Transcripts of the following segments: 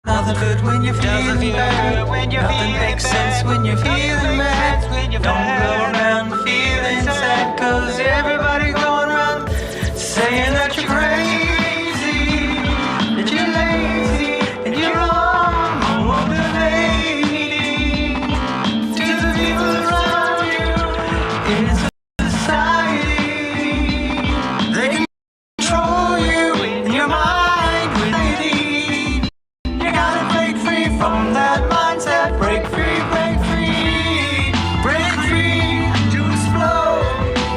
Nothing good when you're feeling bad. Nothing makes sense when you're feeling mad. Don't go around feeling sad, cause everybody going around saying that you're crazy, that you're lazy, and you're wrong, motivating to the people around you in society. They can control you in your mind with anything. You gotta break free from that mindset. Break free, break free, break free to explode.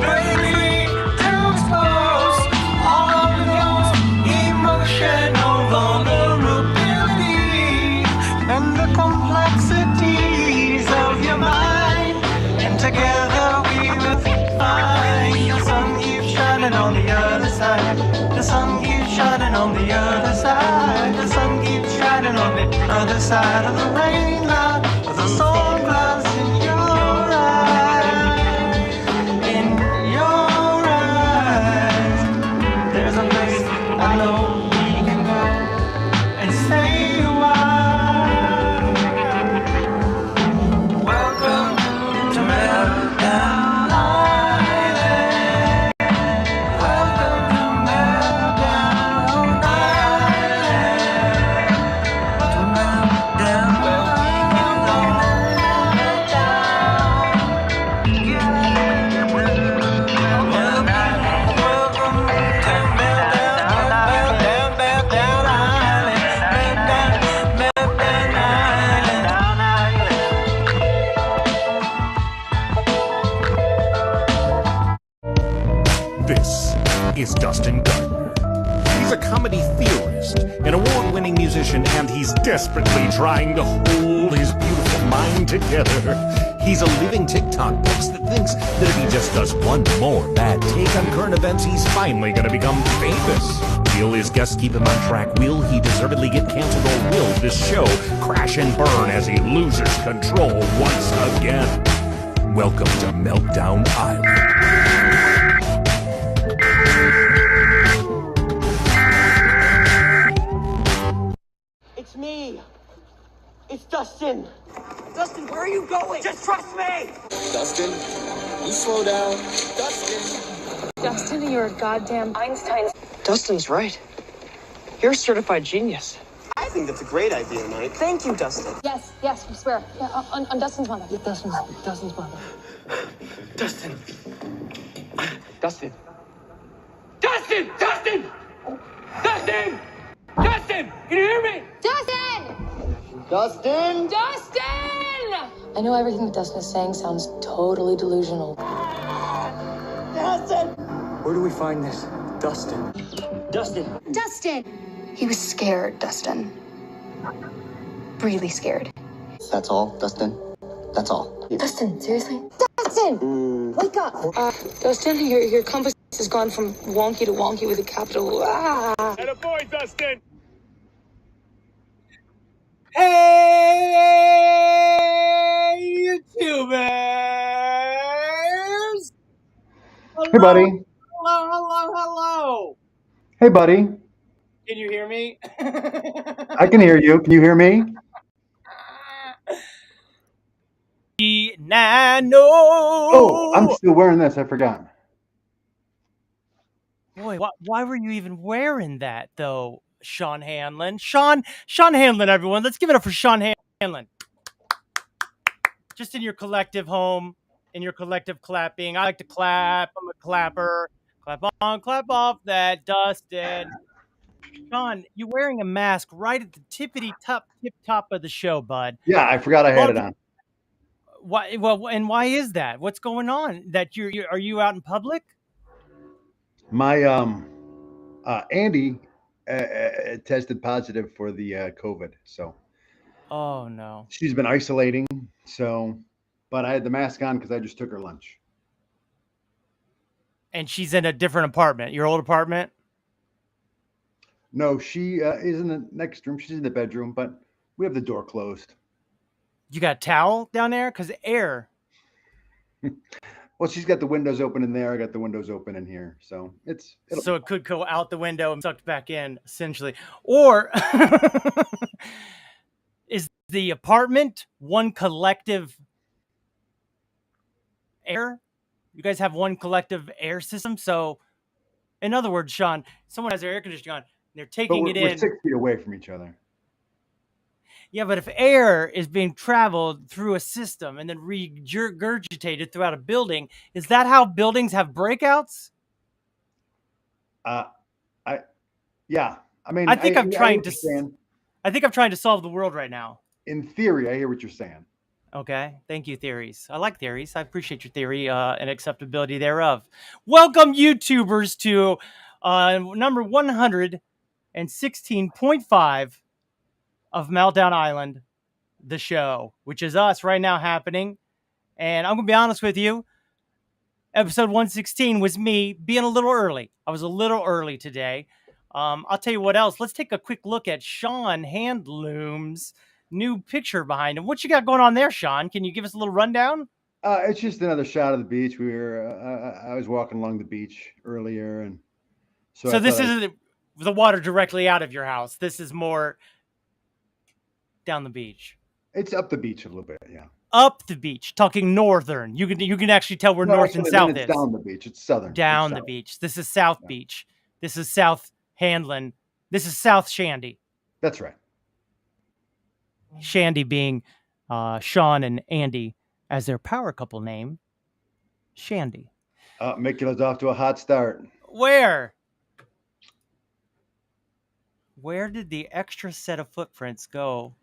Break free to expose all of those emotional vulnerabilities and the complexities of your mind. And together we will find the sun keeps shining on the other side. The sun keeps shining on the other side. The sun keeps shining on the other side of the rain cloud, with the storm clouds in your eyes. In your eyes, there's a place I know we can go and stay a while. Welcome to Meltdown Island. Welcome to Meltdown Island. To Meltdown, This is Dustin Gardner. He's a comedy theorist, an award-winning musician, and he's desperately trying to hold his beautiful mind together. He's a living TikTok post that thinks that if he just does one more bad take on current events, he's finally gonna become famous. Will his guests keep him on track? Will he deservedly get canceled, or will this show crash and burn as he loses control once again? Welcome to Meltdown Island. It's me. It's Dustin. Dustin, where are you going? Just trust me. Dustin, you slow down. Dustin. Dustin, you're a goddamn Einstein. Dustin's right. You're a certified genius. I think that's a great idea, Mike. Thank you, Dustin. Yes, we swear. Yeah, on Dustin's mother. Dustin's mother. Dustin. Dustin. Dustin! Dustin! Dustin! Dustin! Can you hear me? Dustin! Dustin! Dustin! I know everything that Dustin is saying sounds totally delusional. Dustin! Where do we find this Dustin? Dustin. Dustin! He was scared, Dustin. Really scared. That's all, Dustin? That's all. Dustin, seriously? Dustin! Wake up! Dustin, your compass has gone from wonky to wonky with a capital. And a boy, Dustin! Hey, YouTubers! Hello, Hey, buddy. Hello. Hey, buddy. Can you hear me? I can hear you. Can you hear me? Nano. Oh, I'm still wearing this. I forgot. Boy, why were you even wearing that, though, Sean Hanlon? Sean Hanlon, everyone. Let's give it up for Sean Hanlon. Just in your collective home, in your collective clapping. I like to clap. I'm a clapper. Clap on, clap off that, Dustin. Sean, you're wearing a mask right at the tip top of the show, bud. Yeah, I forgot I had it on. Why? Well, and why is that? What's going on? That are you out in public? My Andy tested positive for the COVID, so. Oh no. She's been isolating, so, but I had the mask on because I just took her lunch. And she's in a different apartment. Your old apartment? No, she is in the next room. She's in the bedroom, but we have the door closed. You got a towel down there? Because air. Well, she's got the windows open in there. I got the windows open in here. So it could go out the window and sucked back in, essentially. Or Is the apartment one collective air? You guys have one collective air system? So, in other words, Sean, someone has their air conditioning on, they're But taking it we're in. 6 feet away from each other. Yeah, but if air is being traveled through a system and then regurgitated throughout a building, is that how buildings have breakouts? Yeah. I mean, I think I'm trying to. understand. I think I'm trying to solve the world right now. In theory, I hear what you're saying. Okay, thank you, theories. I like theories. I appreciate your theory and acceptability thereof. Welcome, YouTubers, to number 116.5 of Meltdown Island, the show, which is us right now happening. And I'm going to be honest with you, episode 116 was me being a little early. I was a little early today. I'll tell you what else. Let's take a quick look at Sean Handloom's new picture behind him. What you got going on there, Sean? Can you give us a little rundown? It's just another shot of the beach. I was walking along the beach earlier, and so this isn't the water directly out of your house. This is more down the beach. It's up the beach a little bit, yeah. Up the beach, talking northern. You can actually tell where north and south is. Down the beach. It's southern. Down the beach. This is South Beach. This is South Handlin. This is South Shandy. That's right. Shandy being Sean and Andy as their power couple name. Shandy. Micula's off to a hot start. Where did the extra set of footprints go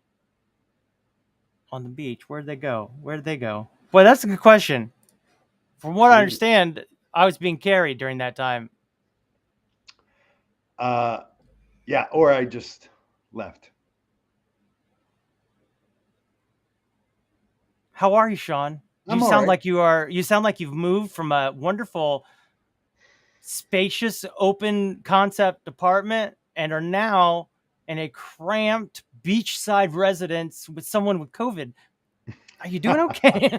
on the beach? Where'd they go? Boy, that's a good question. From what I understand, I was being carried during that time. Yeah, or I just left. How are you, Sean? You sound like you sound like you've moved from a wonderful, spacious, open concept apartment and are now in a cramped beachside residence with someone with COVID. Are you doing okay?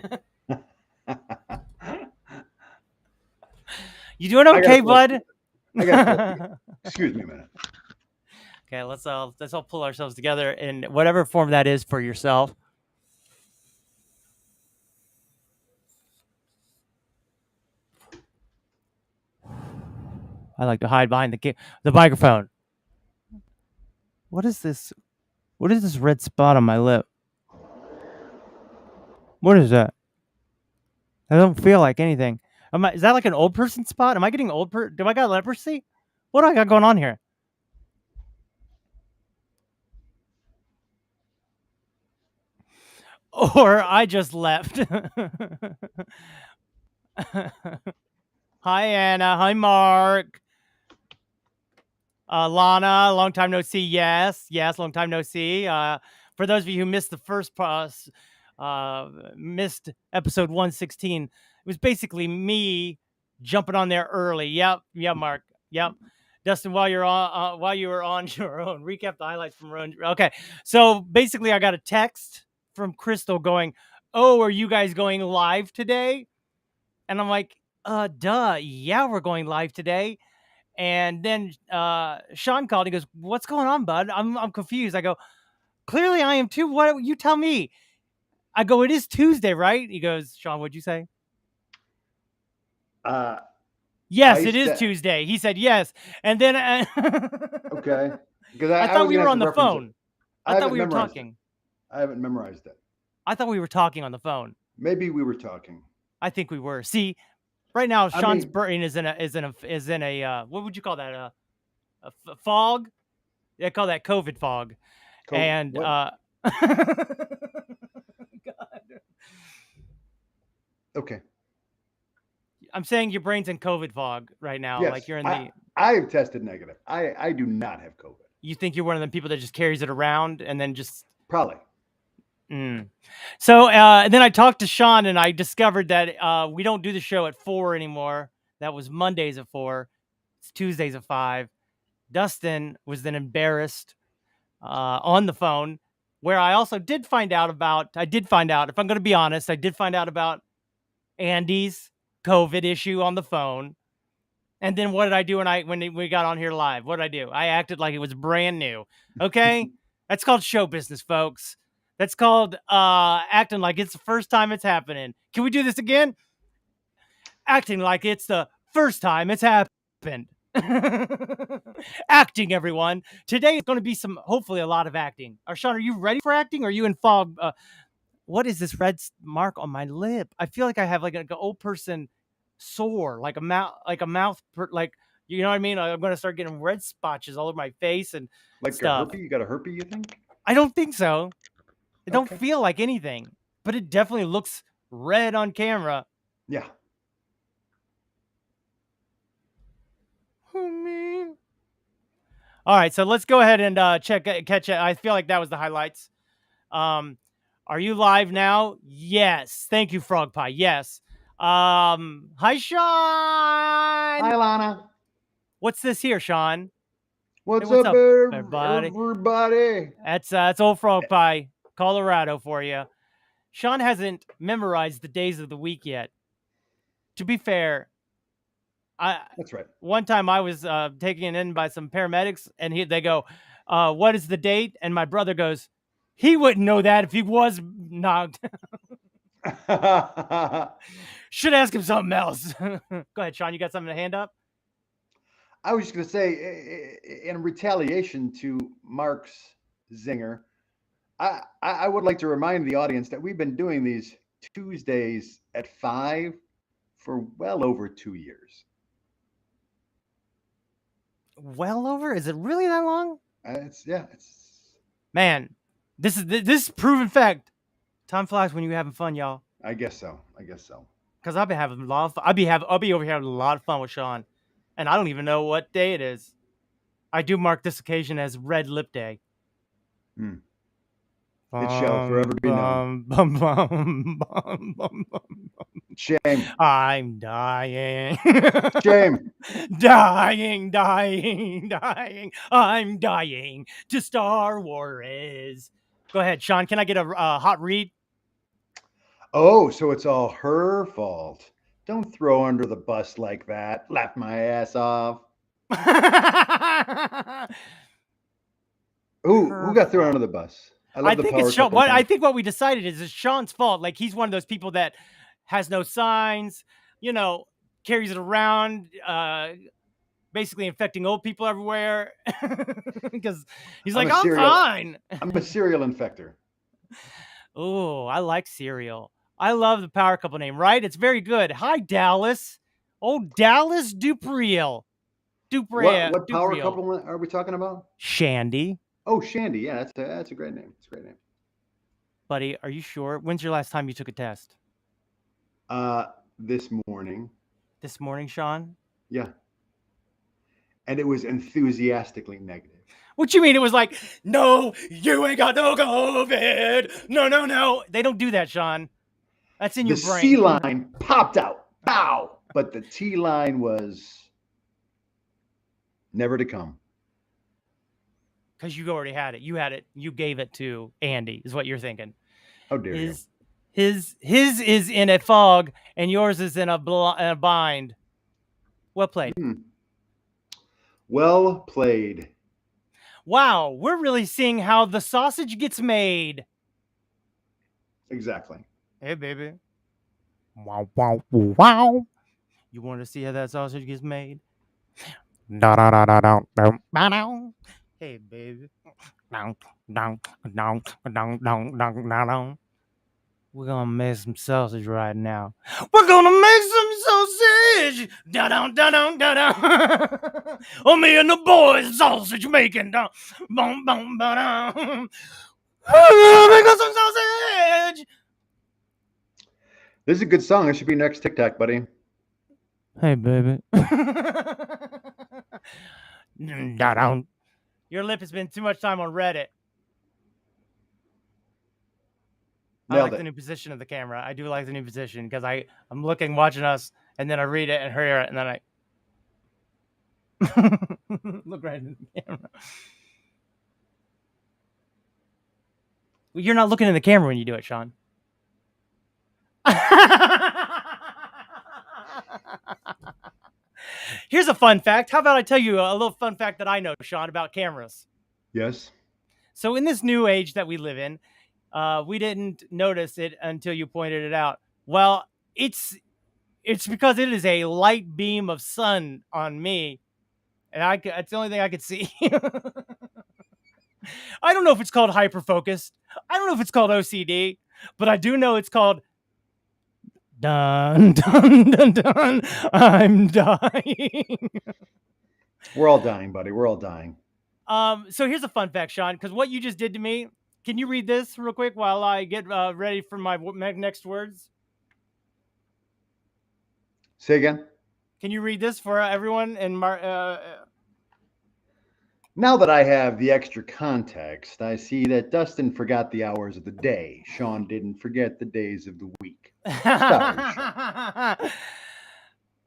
You doing okay, bud? Excuse me a minute. Okay, let's all pull ourselves together in whatever form that is for yourself. I like to hide behind the microphone. What is this? What is this red spot on my lip? What is that? I don't feel like anything. Is that like an old person spot? Am I getting old? Do I got leprosy? What do I got going on here? Or I just left. Hi, Anna. Hi, Mark. Lana, long time no see. Yes, long time no see. For those of you who missed the first missed episode 116, it was basically me jumping on there early. Yep, Mark. Yep. Dustin, while you were on your own, recap the highlights from your own. Okay, so basically, I got a text from Crystal going, "Oh, are you guys going live today?" And I'm like, duh, yeah, we're going live today. And then Sean called. He goes, "What's going on, bud? I'm confused." I go, "Clearly, I am too. What you tell me?" I go, "It is Tuesday, right?" He goes, "Sean, what'd you say?" Yes, it is Tuesday. He said yes, and then okay, because I thought we were on the phone. I thought we were talking. I haven't memorized it. I thought we were talking on the phone. Maybe we were talking. I think we were. See, right now Sean's brain is in a what would you call that? A fog? They call that COVID fog. And God. Okay. I'm saying your brain's in COVID fog right now. Yes, like you're in the. I have tested negative. I do not have COVID. You think you're one of the people that just carries it around and then just probably. So then I talked to Sean and I discovered that we don't do the show at 4 anymore. That was Mondays at 4. It's Tuesdays at 5. Dustin was then embarrassed on the phone, where I also did find out, if I'm going to be honest, I did find out about Andy's COVID issue on the phone. And then what did I do when we got on here live? What did I do? I acted like it was brand new. Okay? That's called show business, folks. That's called acting like it's the first time it's happening. Can we do this again? Acting like it's the first time it's happened. Acting, everyone. Today is going to be hopefully a lot of acting. Sean, are you ready for acting? Or are you in fog? What is this red mark on my lip? I feel like I have like an old person sore, like a mouth, you know what I mean? I'm going to start getting red spotches all over my face and like stuff. a herpes? You got a herpes, you think? I don't think so. It don't feel like anything, but it definitely looks red on camera. Yeah. Oh, man. All right, so let's go ahead and catch it. I feel like that was the highlights. Are you live now? Yes. Thank you, Frog Pie. Yes. Hi, Sean. Hi, Lana. What's this here, Sean? What's Hey, up, everybody? That's old Frog Pie, Colorado for you. Sean hasn't memorized the days of the week yet. To be fair, that's right. One time I was taken in by some paramedics, and they go, "What is the date?" And my brother goes, "He wouldn't know that if he was knocked." Should ask him something else. Go ahead, Sean. You got something to hand up? I was just going to say, in retaliation to Mark's zinger, I would like to remind the audience that we've been doing these Tuesdays at 5 for well over 2 years. Well over? Is it really that long? It's man. This is proven fact. Time flies when you're having fun, y'all. I guess so. Because I've been having a lot of fun. I'll be over here having a lot of fun with Sean, and I don't even know what day it is. I do mark this occasion as Red Lip Day. It shall forever be known. Shame. I'm dying. Shame. Dying. I'm dying to Star Wars. Go ahead, Sean. Can I get a hot read? Oh, so it's all her fault. Don't throw under the bus like that. Laugh my ass off. Who got thrown under the bus? I think it's Sean. I think what we decided is it's Sean's fault. Like, he's one of those people that has no signs, carries it around, basically infecting old people everywhere. Because he's like, I'm fine. I'm a serial infector. Oh, I like cereal. I love the power couple name, right? It's very good. Hi, Dallas. Oh, Dallas Dupriel. What power couple are we talking about? Shandy. Oh, Shandy. Yeah, that's a great name. It's a great name. Buddy, are you sure? When's your last time you took a test? This morning. This morning, Sean? Yeah. And it was enthusiastically negative. What you mean? It was like, no, you ain't got no COVID. No. They don't do that, Sean. That's in your brain. The C line popped out. Pow! But the T line was never to come. Because you already had it. You had it. You gave it to Andy, is what you're thinking. How dare you? His is in a fog, and yours is in a bind. Well played. Well played. Wow, we're really seeing how the sausage gets made. Exactly. Hey, baby. Wow, wow, wow. You want to see how that sausage gets made? Hey, baby. We're gonna make some sausage right now. We're gonna make some sausage. Oh, me and the boys sausage making. Make us some sausage. This is a good song. It should be next TikTok, buddy. Hey, baby. Your lip has been too much time on Reddit. I like the new position of the camera. I do like the new position because I'm watching us, and then I read it and hear it, and then I look right in the camera. You're not looking in the camera when you do it, Sean. Here's a fun fact. How about I tell you a little fun fact that I know, Sean, about cameras? Yes. So in this new age that we live in, We didn't notice it until you pointed it out. Well, it's because it is a light beam of sun on me, and it's the only thing I could see. I don't know if it's called hyperfocus. I don't know if it's called OCD, but I do know it's called dun dun dun dun. I'm dying. We're all dying, buddy. We're all dying. So here's a fun fact, Sean, because what you just did to me. Can you read this real quick while I get ready for my next words? Say again. Can you read this for everyone? And Now that I have the extra context, I see that Dustin forgot the hours of the day. Sean didn't forget the days of the week. Sorry,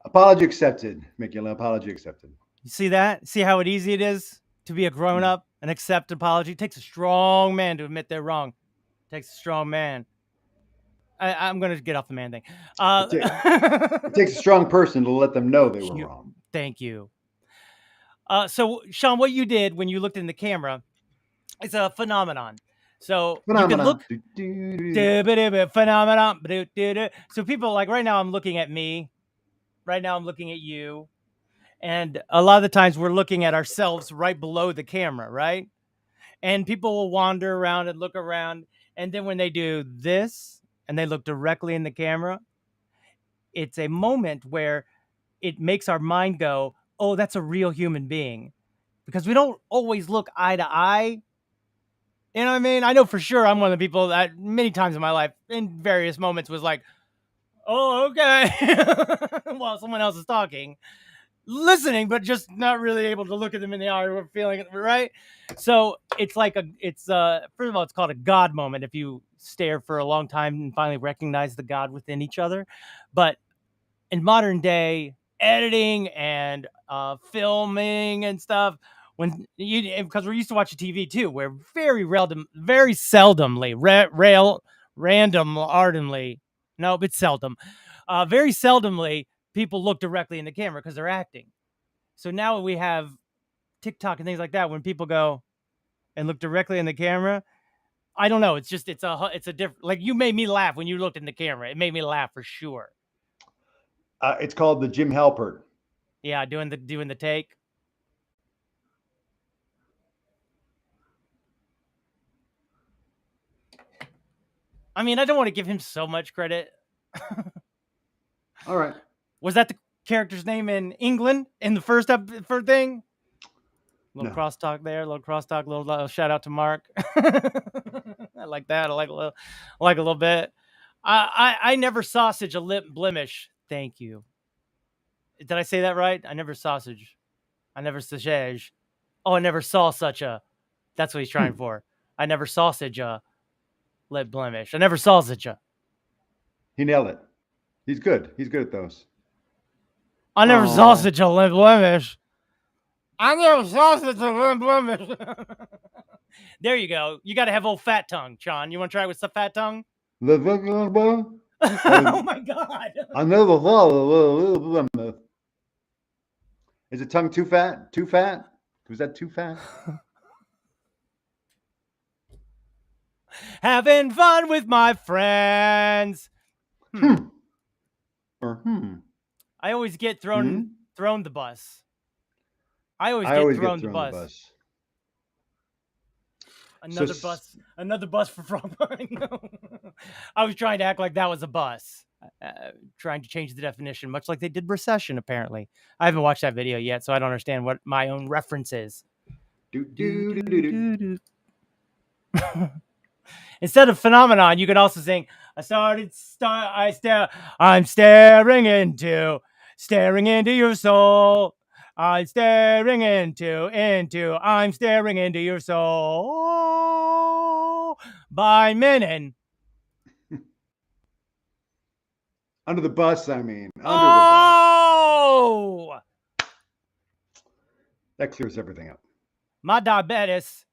apology accepted, Mickey. Apology accepted. You see that? See how easy it is to be a grown-up and accept apology? It takes a strong man to admit they're wrong. It takes a strong man. I'm going to get off the man thing. It takes a strong person to let them know they were wrong. Thank you. So, Sean, what you did when you looked in the camera is a phenomenon. So you can look phenomenon. So people like right now I'm looking at me. Right now I'm looking at you. And a lot of the times we're looking at ourselves right below the camera, right? And people will wander around and look around. And then when they do this and they look directly in the camera, it's a moment where it makes our mind go, oh, that's a real human being. Because we don't always look eye to eye. You know what I mean? I know for sure I'm one of the people that many times in my life, in various moments, was like, oh, okay. While someone else is talking. Listening, but just not really able to look at them in the eye or feeling it, right? So it's like first of all, it's called a God moment if you stare for a long time and finally recognize the God within each other. But in modern day editing and filming and stuff, because we're used to watching TV too, where very seldomly, very seldomly people look directly in the camera because they're acting. So now we have TikTok and things like that. When people go and look directly in the camera, I don't know. It's a different. Like you made me laugh when you looked in the camera. It made me laugh for sure. It's called the Jim Halpert. Yeah, doing the take. I mean, I don't want to give him so much credit. All right. Was that the character's name in England in the first thing? Little crosstalk there, little shout out to Mark. I like that. I like a little bit. I never sausage a lip blemish. Thank you. Did I say that right? I never sausage. I never sausage. Oh, I never saw such a. That's what he's trying for. I never sausage a lip blemish. I never sausage a. He nailed it. He's good. He's good at those. I never sausage a lip blemish. I never sausage a lip blemish. There you go. You got to have old fat tongue, Sean. You want to try with some fat tongue? Oh my God. I never saw. Is the tongue too fat? Too fat? Was that too fat? Having fun with my friends. I always get thrown the bus. I always get thrown the bus. Another bus for Frog. I was trying to act like that was a bus. Trying to change the definition, much like they did recession, apparently. I haven't watched that video yet, so I don't understand what my own reference is. Instead of phenomenon, you could also sing, I'm staring into your soul. I'm staring into your soul. By Menon. Under the bus, I mean. Oh! That clears everything up. My diabetes,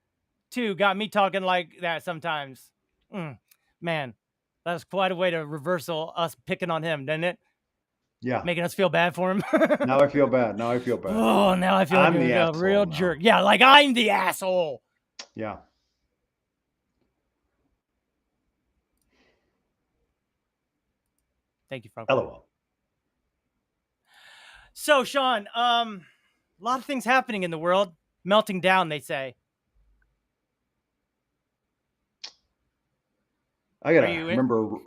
too, got me talking like that sometimes. Man, that was quite a way to reversal us picking on him, didn't it? Yeah. Making us feel bad for him. Now I feel bad. Oh, now I feel like a real jerk. Yeah, like I'm the asshole. Yeah. Thank you, Frog. LOL. So, Sean, a lot of things happening in the world. Melting down, they say. I gotta remember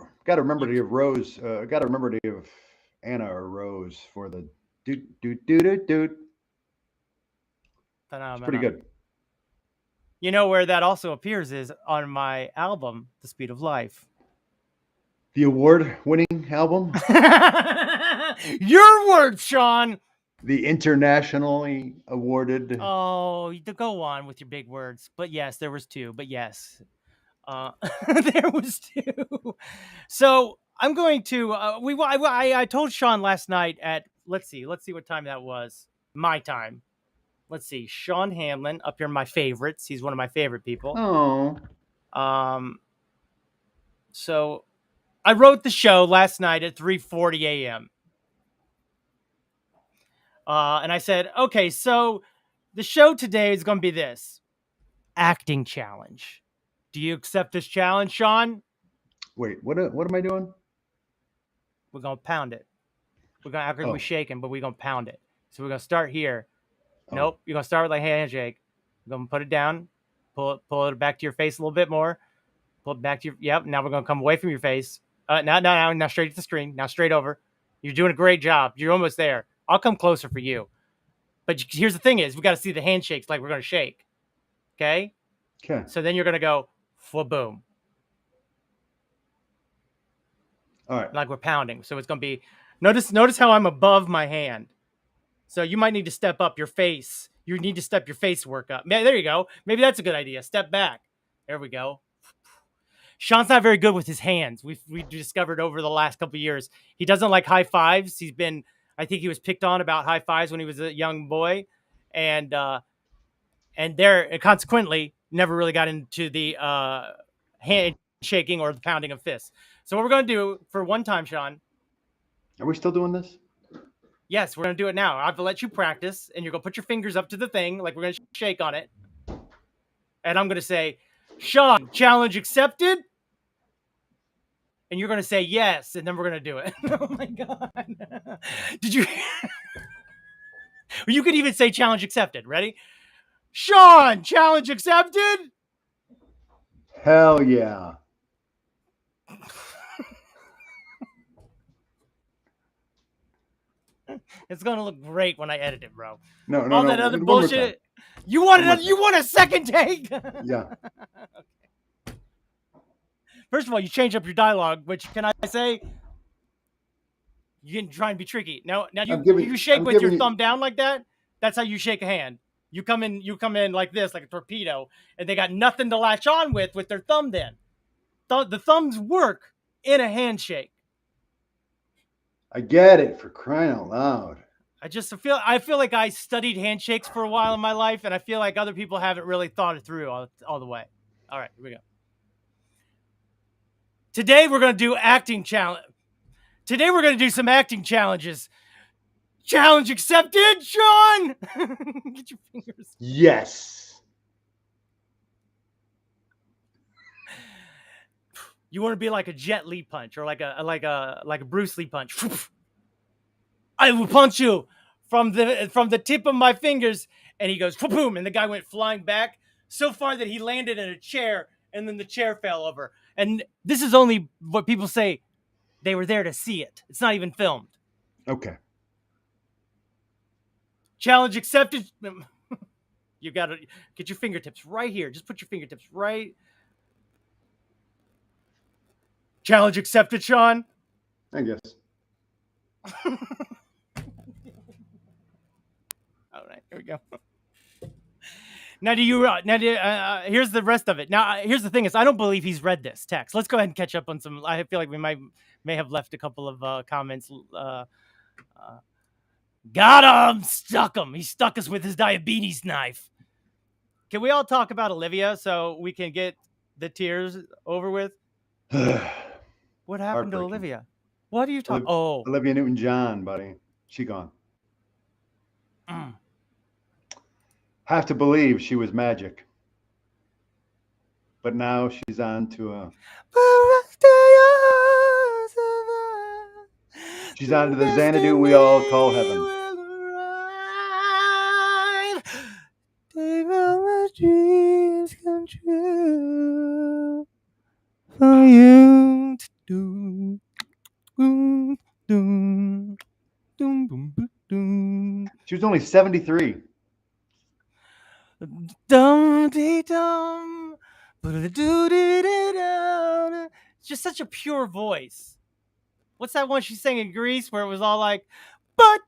to give Rose. Gotta remember to give Anna a rose for the doot. It's pretty good. You know where that also appears is on my album, The Speed of Life. The award-winning album. Your words, Sean. The internationally awarded. Oh, go on with your big words. But yes, there was 2. But yes, there was 2. So I'm going to. I told Sean last night at let's see what time that was. My time. Let's see. Sean Hamlin up here, my favorites. He's one of my favorite people. Oh. So I wrote the show last night at 3:40 a.m. And I said, okay, so the show today is going to be this acting challenge. Do you accept this challenge, Sean? Wait, what am I doing? We're going to pound it. We're going to act like we're shaking, but we're going to pound it. So we're going to start here. Nope. You're going to start with a handshake. We're going to put it down. Pull it back to your face a little bit more. Pull it back to your... Yep. Now we're going to come away from your face. Now straight to the screen. Now straight over. You're doing a great job. You're almost there. I'll come closer for you. But here's the thing is, we got to see the handshakes like we're going to shake. Okay? Okay. So then you're going to go, boom. All right. Like we're pounding. So it's going to be... Notice how I'm above my hand. So you might need to step up your face. You need to step your face work up. There you go. Maybe that's a good idea. Step back. There we go. Sean's not very good with his hands. We've discovered over the last couple of years. He doesn't like high fives. I think he was picked on about high fives when he was a young boy. And consequently never really got into the hand shaking or the pounding of fists. So what we're going to do for one time, Sean. Are we still doing this? Yes, we're going to do it now. I have to let you practice, and you're going to put your fingers up to the thing, like we're going to shake on it. And I'm going to say, Sean, challenge accepted. And you're going to say yes, and then we're going to do it. Oh, my God. Did you... You could even say challenge accepted. Ready? Sean, challenge accepted. Hell yeah. It's gonna look great when I edit it, bro. No. All that other bullshit. You want a second take? Yeah. Okay. First of all, you change up your dialogue, which can I say? You can try and be tricky. Now you shake with your thumb down like that. That's how you shake a hand. You come in like this, like a torpedo, and they got nothing to latch on with their thumb. Then the thumbs work in a handshake. I get it, for crying out loud. I feel like I studied handshakes for a while in my life, and I feel like other people haven't really thought it through all the way. All right, here we go. Today we're going to do acting challenge. Today we're going to do some acting challenges. Challenge accepted, Sean. Get your fingers. Yes. You want to be like a Jet Li punch or like a Bruce Lee punch. I will punch you from the tip of my fingers, and he goes boom, and the guy went flying back so far that he landed in a chair, and then the chair fell over. And this is only what people say. They were there to see it. It's not even filmed. Okay. Challenge accepted. You got to get your fingertips right here. Just put your fingertips right. Challenge accepted, Sean. I guess. All right, here we go. Now, here's the rest of it. Now, here's the thing is, I don't believe he's read this text. Let's go ahead and catch up on some. I feel like we may have left a couple of comments. Got him! Stuck him! He stuck us with his diabetes knife. Can we all talk about Olivia so we can get the tears over with? What happened to Olivia? What are you talking? Olivia Newton-John, buddy. She gone. Have to believe she was magic. But now she's on to a... She's on to the Xanadu we all call heaven. Will arrive. Take all my dreams come true for you to do. Doom, doom, doom, doom, doom, doom. She was only 73. Dum dee dum. Ba-da-doo-dee-dee-dum. It's just such a pure voice. What's that one she sang in Greece where it was all like, but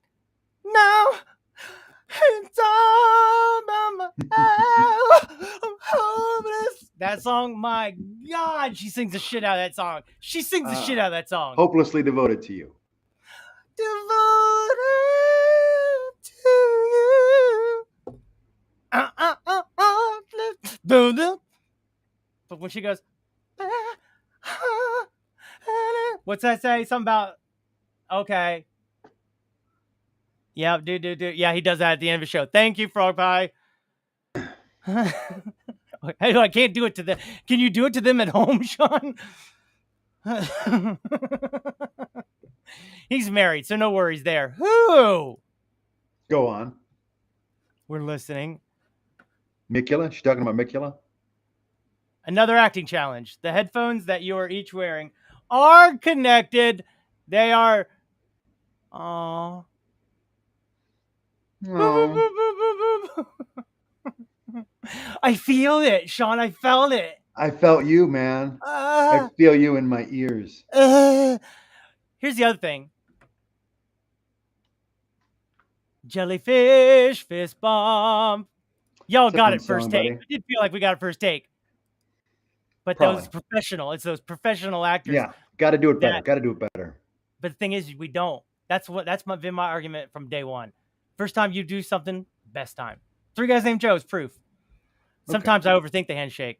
now it's all by myself. I'm hopeless. That song, my God, she sings the shit out of that song. She sings the shit out of that song. Hopelessly devoted to you. Devoted to you. But when she goes, what's that say? Something about, okay. Yeah, do. Yeah, he does that at the end of the show. Thank you, Frog Pie. I can't do it to them. Can you do it to them at home, Sean? He's married, so no worries there. Who? Go on. We're listening. Micula? She's talking about Micula? Another acting challenge. The headphones that you are each wearing are connected. They are... Aww. I feel it, Sean. I felt it. I felt you, man. I feel you in my ears. Here's the other thing. Jellyfish, fist bump. Y'all got it first take. I did feel like we got it first take. But that was professional. It's those professional actors. Yeah, got to do it better. Got to do it better. But the thing is, we don't. That's been my argument from day one. First time you do something, best time. Three Guys Named Joe is proof. Sometimes I overthink the handshake.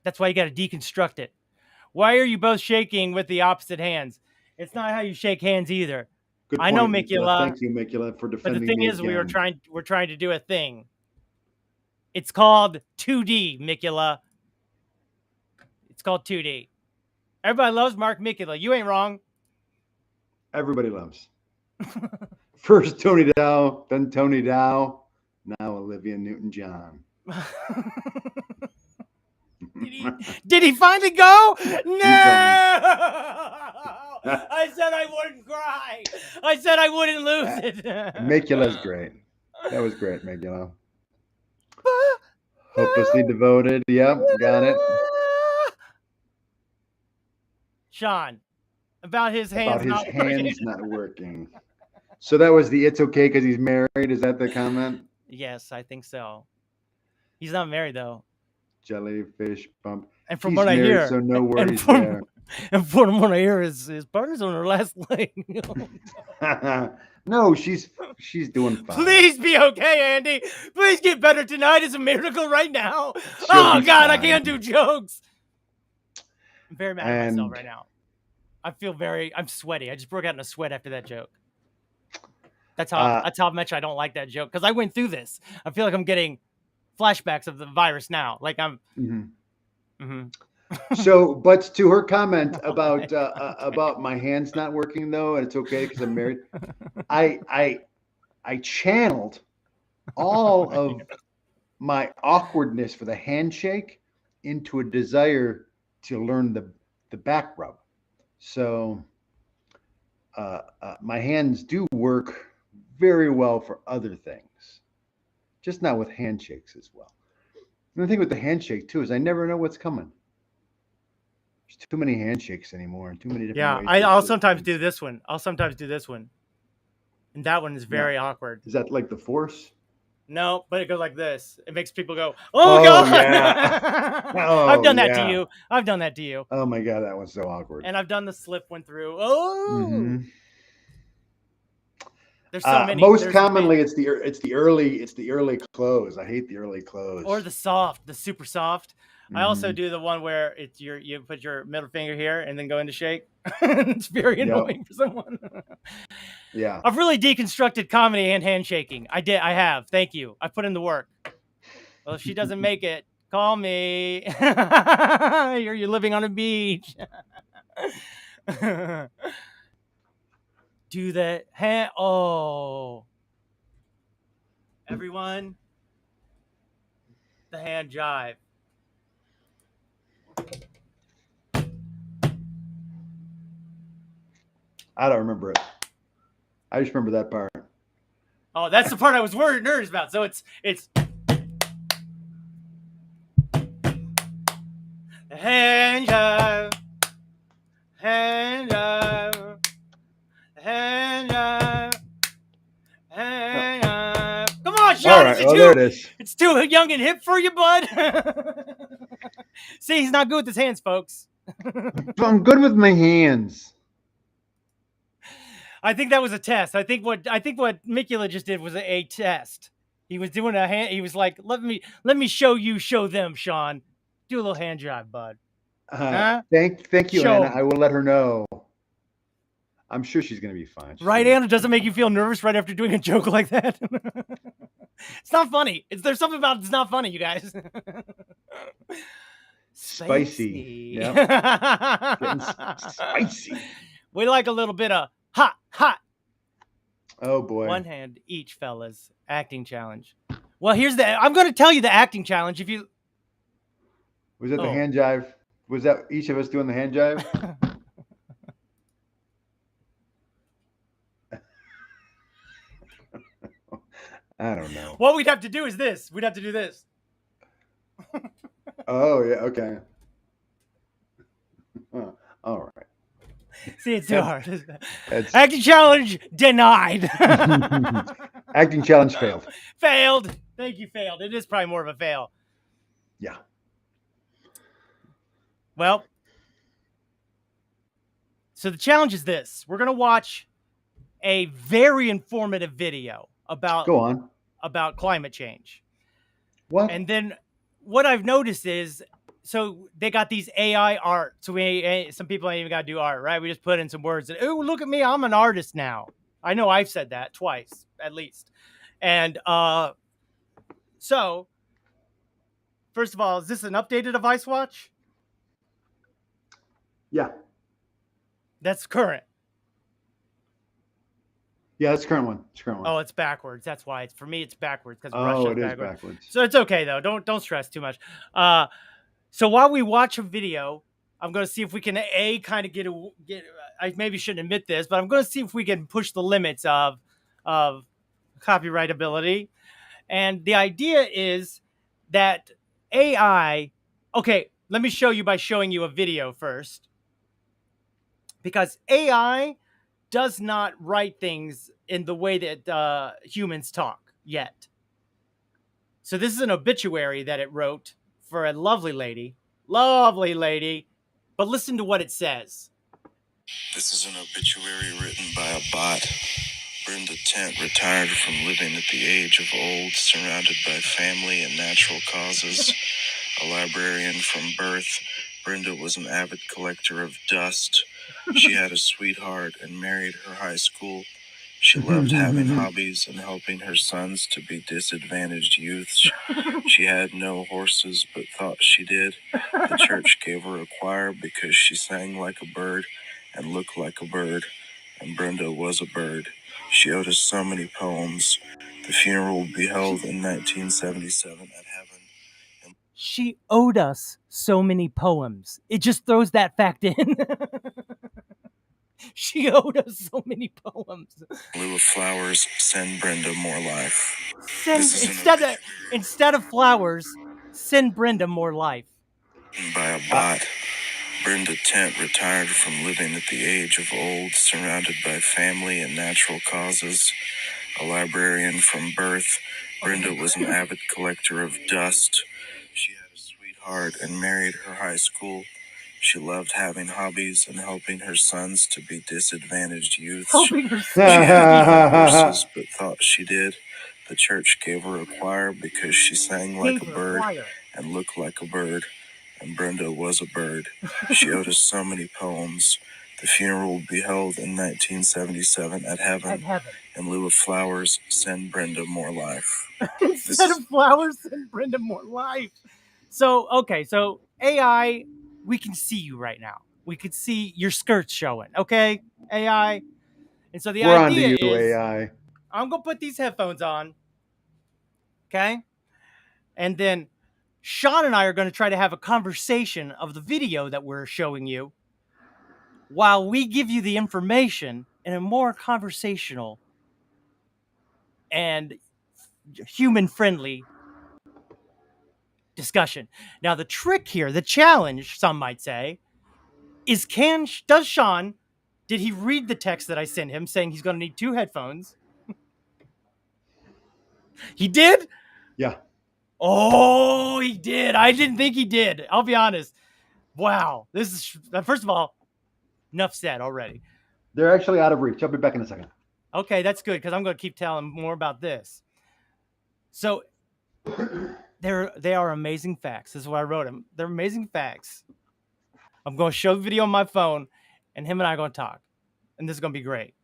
That's why you got to deconstruct it. Why are you both shaking with the opposite hands? It's not how you shake hands either. Good I know, Micula. Thank you, Micula, for defending me. But the thing is, we're trying to do a thing. It's called 2D, Micula. It's called 2D. Everybody loves Mark Micula. You ain't wrong. Everybody loves. First Tony Dow, then Tony Dow, now Olivia Newton-John. Did he finally go? No! I said I wouldn't cry. I said I wouldn't lose it. Micula's great. That was great, Micula. Hopelessly devoted. Yep, got it. Sean, about his hands not working. So that was the it's okay because he's married. Is that the comment? Yes, I think so. He's not married though. Jellyfish bump. And from what I hear, so no worries there. And from what I hear, his partner's on her last leg. No, she's doing fine. Please be okay, Andy. Please get better tonight. It's a miracle right now. Oh God, I can't do jokes. I'm very mad at myself right now. I'm sweaty. I just broke out in a sweat after that joke. That's how much I don't like that joke because I went through this. I feel like I'm getting flashbacks of the virus now. Like I'm. So, but to her comment about my hands not working though, and it's okay because I'm married. I channeled all of my awkwardness for the handshake into a desire to learn the back rub. So my hands do work very well for other things, just not with handshakes as well. And the thing with the handshake too is I never know what's coming. There's too many handshakes anymore and too many different ways. I'll sometimes do this one. And that one is very awkward. Is that like the force? No, but it goes like this. It makes people go, oh God. Yeah. I've done that to you. I've done that to you. Oh my God, that was so awkward. And I've done the slip one through. Oh. Mm-hmm. There's so many. Most commonly, it's the early close. I hate the early close. Or the super soft. Mm-hmm. I also do the one where it's you put your middle finger here and then go into shake. It's very annoying for someone. Yeah. I've really deconstructed comedy and handshaking. I have. Thank you. I put in the work. Well, if she doesn't make it, call me. You're living on a beach. Do the hand. Oh, everyone, the hand jive. I don't remember it. I just remember that part. Oh, that's the part I was worried nervous about. So it's hand jive, hand jive, hand jive, hand jive. Come on, Sean. All right. Oh, there it is. It's too young and hip for you, bud. See, he's not good with his hands, folks. I'm good with my hands. I think that was a test. I think what Mikula just did was a test. He was doing a hand. He was like, "Let me show them, Sean. Do a little hand jive, bud." Huh? Thank you, Show Anna. 'em. I will let her know. I'm sure she's going to be fine. Right, Anna? Doesn't make you feel nervous right after doing a joke like that? It's not funny. There's something about it's not funny, you guys. Spicy. Yeah. Spicy. We like a little bit of hot. Oh boy. One hand each, fellas. Acting challenge. Well, I'm going to tell you the acting challenge. If you Was that the hand jive? Was that each of us doing the hand jive? I don't know. What we'd have to do is this. We'd have to do this. Oh, yeah. Okay. All right. See, it's too hard. Acting challenge denied. Acting challenge failed. Failed. Thank you, failed. It is probably more of a fail. Yeah. Well, so the challenge is this. We're going to watch a very informative video about climate change. What? And then what I've noticed is, so they got these AI art. So some people ain't even got to do art, right? We just put in some words and, oh, look at me. I'm an artist now. I know I've said that twice, at least. And so, first of all, is this an updated device watch? Yeah. That's current. Yeah, that's the current one. It's current one. Oh, it's backwards. That's why. For me, it's backwards because it is backwards. So it's okay though. Don't stress too much. So while we watch a video, I'm going to see if we can kind of get. I maybe shouldn't admit this, but I'm going to see if we can push the limits of copyrightability. And the idea is that AI. Okay, let me show you by showing you a video first, because AI does not write things in the way that humans talk yet. So this is an obituary that it wrote for a lovely lady, but listen to what it says. This is an obituary written by a bot. Brenda Tent retired from living at the age of old, surrounded by family and natural causes. A librarian from birth, Brenda was an avid collector of dust. She had a sweetheart and married her high school. She loved having hobbies and helping her sons to be disadvantaged youths. She had no horses, but thought she did. The church gave her a choir because she sang like a bird and looked like a bird, and Brenda was a bird. She owed us so many poems. The funeral will be held in 1977 at Heaven. She owed us so many poems. It just throws that fact in. She owed us so many poems. In lieu of flowers, send Brenda more life. Instead of flowers, send Brenda more life. By a bot. Brenda Tent retired from living at the age of old, surrounded by family and natural causes. A librarian from birth, Brenda was an avid collector of dust. She had a sweetheart and married her high school. She loved having hobbies and helping her sons to be disadvantaged youths. She had no horses, but thought she did. The church gave her a choir because she sang like a bird and looked like a bird, and Brenda was a bird. She owed us so many poems. The funeral will be held in 1977 at Heaven. In lieu of flowers, send Brenda more life. Instead of flowers, send Brenda more life. So, okay, so AI, we can see you right now. We could see your skirts showing, okay? AI, And so the We're on to idea you, is, AI. I'm going to put these headphones on, okay? And then Sean and I are going to try to have a conversation of the video that we're showing you while we give you the information in a more conversational and human-friendly discussion. Now, the trick here, the challenge, some might say, is does Sean, did he read the text that I sent him saying he's going to need 2 headphones? He did? Yeah. Oh, he did. I didn't think he did. I'll be honest. Wow. This is, first of all, enough said already. They're actually out of reach. I'll be back in a second. Okay, that's good because I'm going to keep telling more about this. So, they are amazing facts. This is what I wrote him. They're amazing facts. I'm going to show the video on my phone, and him and I are going to talk. And this is going to be great.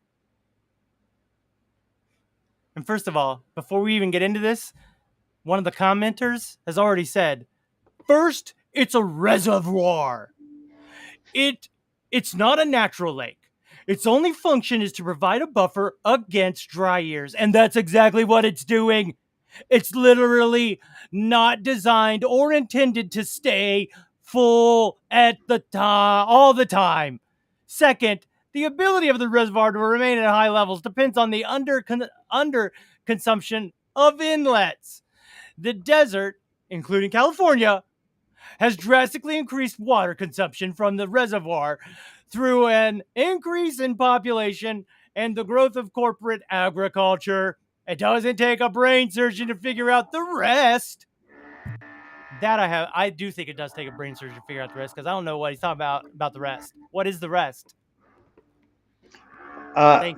And first of all, before we even get into this, one of the commenters has already said, first, it's a reservoir. It's not a natural lake. Its only function is to provide a buffer against dry years. And that's exactly what it's doing. It's literally not designed or intended to stay full at the time, all the time. Second, the ability of the reservoir to remain at high levels depends on the under consumption of inlets. The desert, including California, has drastically increased water consumption from the reservoir through an increase in population and the growth of corporate agriculture. It doesn't take a brain surgeon to figure out the rest. I do think it does take a brain surgeon to figure out the rest because I don't know what he's talking about the rest. What is the rest?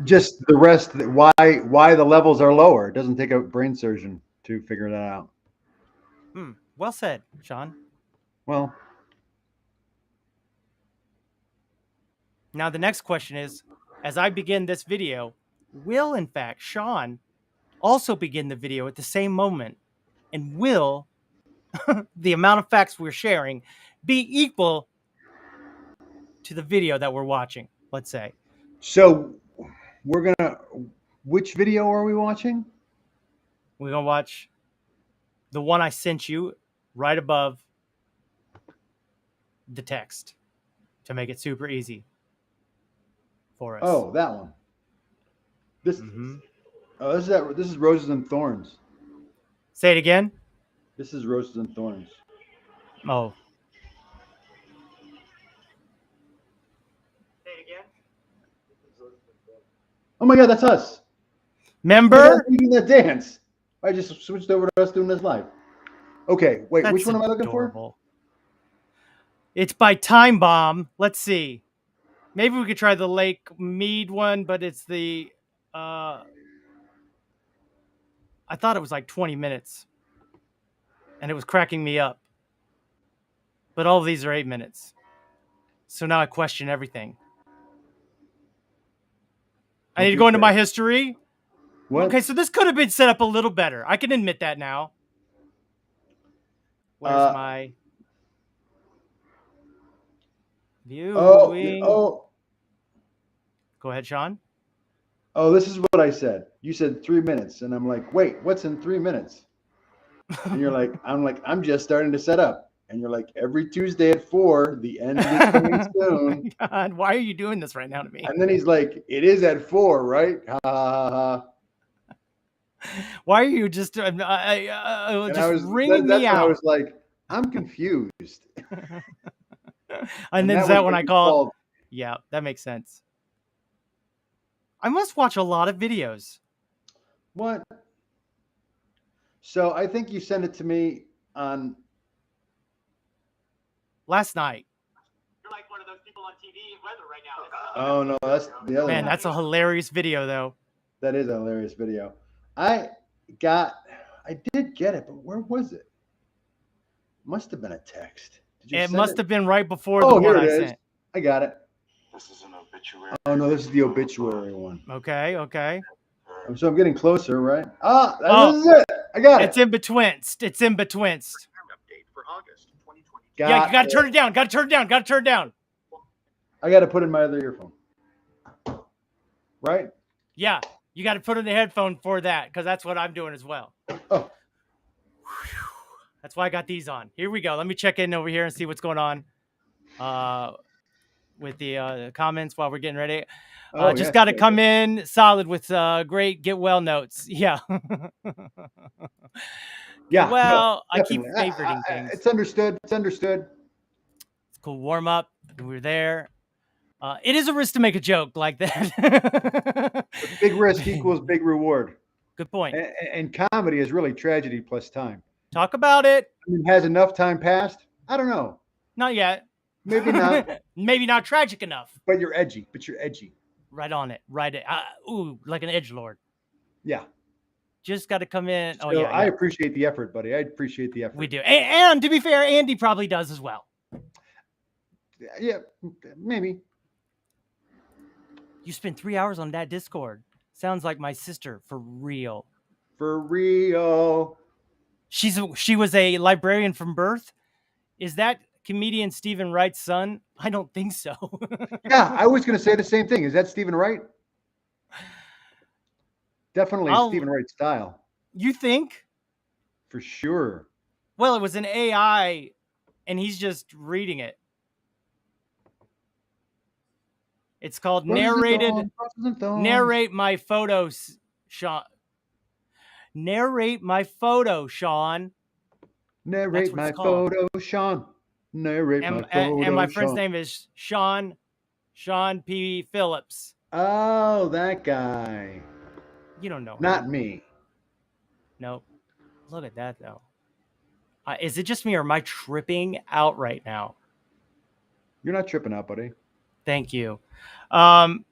Just the rest. Why the levels are lower? It doesn't take a brain surgeon to figure that out. Well said, Sean. Well, now the next question is, as I begin this video, will in fact Sean also begin the video at the same moment, and will the amount of facts we're sharing be equal to the video that we're watching, let's say? So which video are we watching? We're going to watch the one I sent you right above the text to make it super easy for us. Oh, that one. This is Roses and Thorns. Say it again. This is Roses and Thorns. Oh. Say it again. Oh my God, that's us. Remember? We doing that dance. I just switched over to us doing this live. Okay, wait, That's which one am I looking adorable. It's by Time Bomb. Let's see. Maybe we could try the Lake Mead one, but it's the I thought it was like 20 minutes. And it was cracking me up. But all of these are 8 minutes. So now I question everything. I need to go into my history. What? Okay, so this could have been set up a little better. I can admit that now. Where's my viewing? Oh. Go ahead, Sean. Oh, this is what I said. You said 3 minutes, and I'm like, wait, what's in 3 minutes? And you're like, I'm just starting to set up. And you're like, every Tuesday at 4, the end is coming soon. Oh God, why are you doing this right now to me? And then he's like, it is at 4, right? Ha ha ha. Why are you just ringing me out? I was like, I'm confused. And then that when I called. Yeah, that makes sense. I must watch a lot of videos. What? So I think you sent it to me on last night. You're like one of those people on TV and weather right now. Oh no, that's the other Man, one. that's a hilarious video though. That is a hilarious video. I did get it, but where was it? Must have been a text. Did you It send must have been right before the Oh, one here I it is. sent. I got it. This is an obituary. Oh no, this is the obituary one. Okay. So I'm getting closer, right? This is it. I got it. It's in between. It's in between. Update for August 2020. Yeah, you got to turn it down. Got to turn it down. I got to put in my other earphone. Right? Yeah, you got to put in the headphone for that because that's what I'm doing as well. Oh, That's why I got these on. Here we go. Let me check in over here and see what's going on with the comments while we're getting ready. Just got to come in solid with great get well notes. Yeah. yeah. Well, I keep definitely. favoriting things. It's understood. It's understood. It's cool warm up. We were there. It is a risk to make a joke like that. Big risk equals big reward. Good point. And comedy is really tragedy plus time. Talk about it. I mean, has enough time passed? I don't know. Not yet. Maybe not. Maybe not tragic enough. But you're edgy. Right on it. Right. Ooh, like an edgelord. Yeah. Just got to come in. So yeah. I appreciate the effort, buddy. I appreciate the effort. We do. And to be fair, Andy probably does as well. Yeah, maybe. You spent 3 hours on that Discord. Sounds like my sister for real. For real. She was a librarian from birth. Is that comedian Stephen Wright's son? I don't think so. Yeah, I was going to say the same thing. Is that Stephen Wright? Definitely Stephen Wright style. You think? For sure. Well, it was an AI, and he's just reading it. It's called narrated. Narrate my photos, Sean. Narrate my photo, Sean. Narrate my photo, Sean. Narrate my photo, and my friend's name is Sean P. Phillips. Oh, that guy. You don't know. Not me. Nope. Look at that, though. Is it just me, or am I tripping out right now? You're not tripping out, buddy. Thank you. And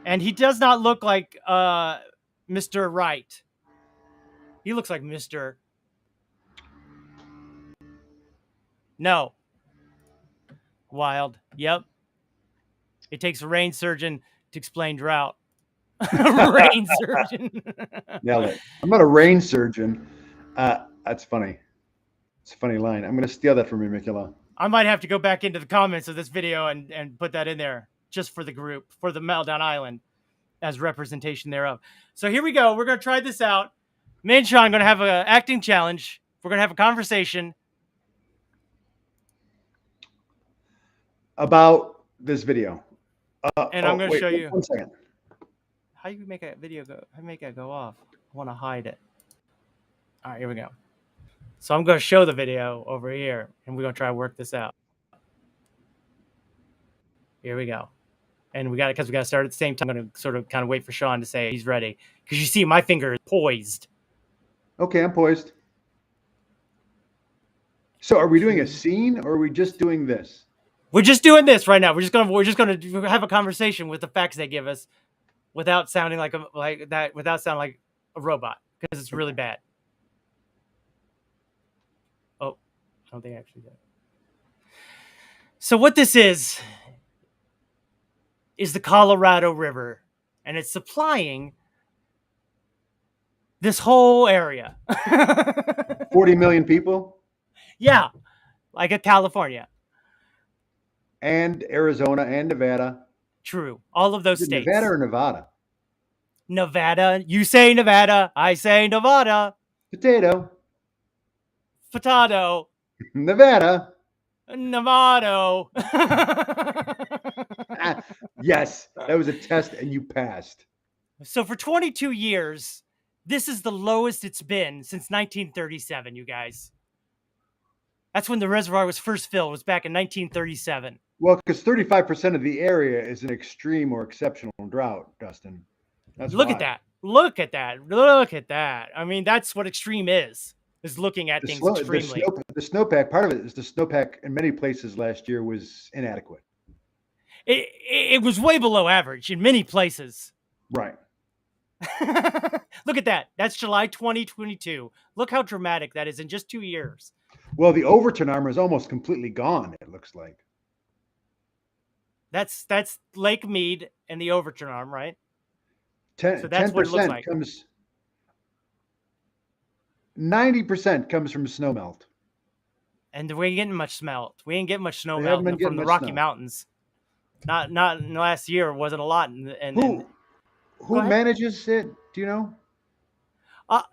he does not look like Mr. Wright. He looks like Mr. No. Wild. Yep. It takes a rain surgeon to explain drought. Rain surgeon. Nailed it. I'm not a rain surgeon. That's funny. It's a funny line. I'm going to steal that from you, Mikula. I might have to go back into the comments of this video and put that in there just for the group, for the Meltdown Island, as representation thereof. So here we go. We're going to try this out. Me and Sean are going to have an acting challenge. We're going to have a conversation about this video. And I'm going to show you. 1 second. How do you make a video go? How do you make it go off? I want to hide it. All right, here we go. So I'm going to show the video over here, and we're going to try to work this out. Here we go. And we got to start at the same time. I'm going to sort of kind of wait for Sean to say he's ready. Because you see my finger is poised. Okay, I'm poised. So are we doing a scene, or are we just doing this? We're just doing this right now. We're just going to have a conversation with the facts they give us without sounding like a robot, because it's really bad. Oh, I don't think I actually did. So what this is the Colorado River, and it's supplying this whole area. 40 million people? Yeah, like a California. And Arizona and Nevada. True. All of those states. Nevada or Nevada? Nevada. You say Nevada. I say Nevada. Potato. Potato. Nevada. Nevada. Yes, that was a test and you passed. So for 22 years, this is the lowest it's been since 1937, you guys. That's when the reservoir was first filled, was back in 1937. Well, because 35% of the area is an extreme or exceptional drought, Dustin. That's Look why. at that. Look at that. Look at that. I mean, that's what extreme is looking at things extremely. The snowpack, part of it is the snowpack in many places last year was inadequate. It was way below average in many places. Right. Look at that. That's July 2022. Look how dramatic that is in just 2 years. Well, the Overton arm is almost completely gone, it looks like. That's Lake Mead and the Overton arm, right? So that's 10% what it looks like. 90% comes from snowmelt. And we ain't getting much smelt. We ain't getting much snow melt from the Rocky Mountains. Not in the last year. It wasn't a lot. Who ahead. manages it? Do you know?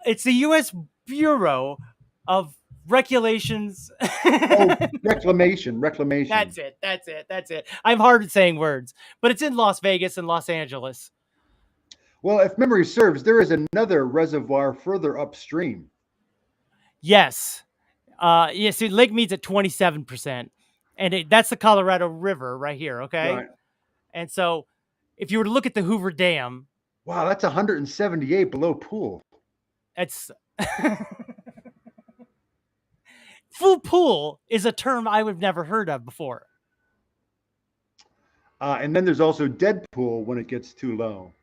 It's the U.S. Bureau of Regulations. Oh, reclamation. That's it. I'm hard at saying words, but it's in Las Vegas and Los Angeles. Well, if memory serves, there is another reservoir further upstream. Yes. Yeah, see, Lake Mead's at 27%. And that's the Colorado River right here, okay? Right. And so if you were to look at the Hoover Dam, Wow, that's 178 below pool. it's full pool is a term I would never heard of before. And then there's also Deadpool when it gets too low.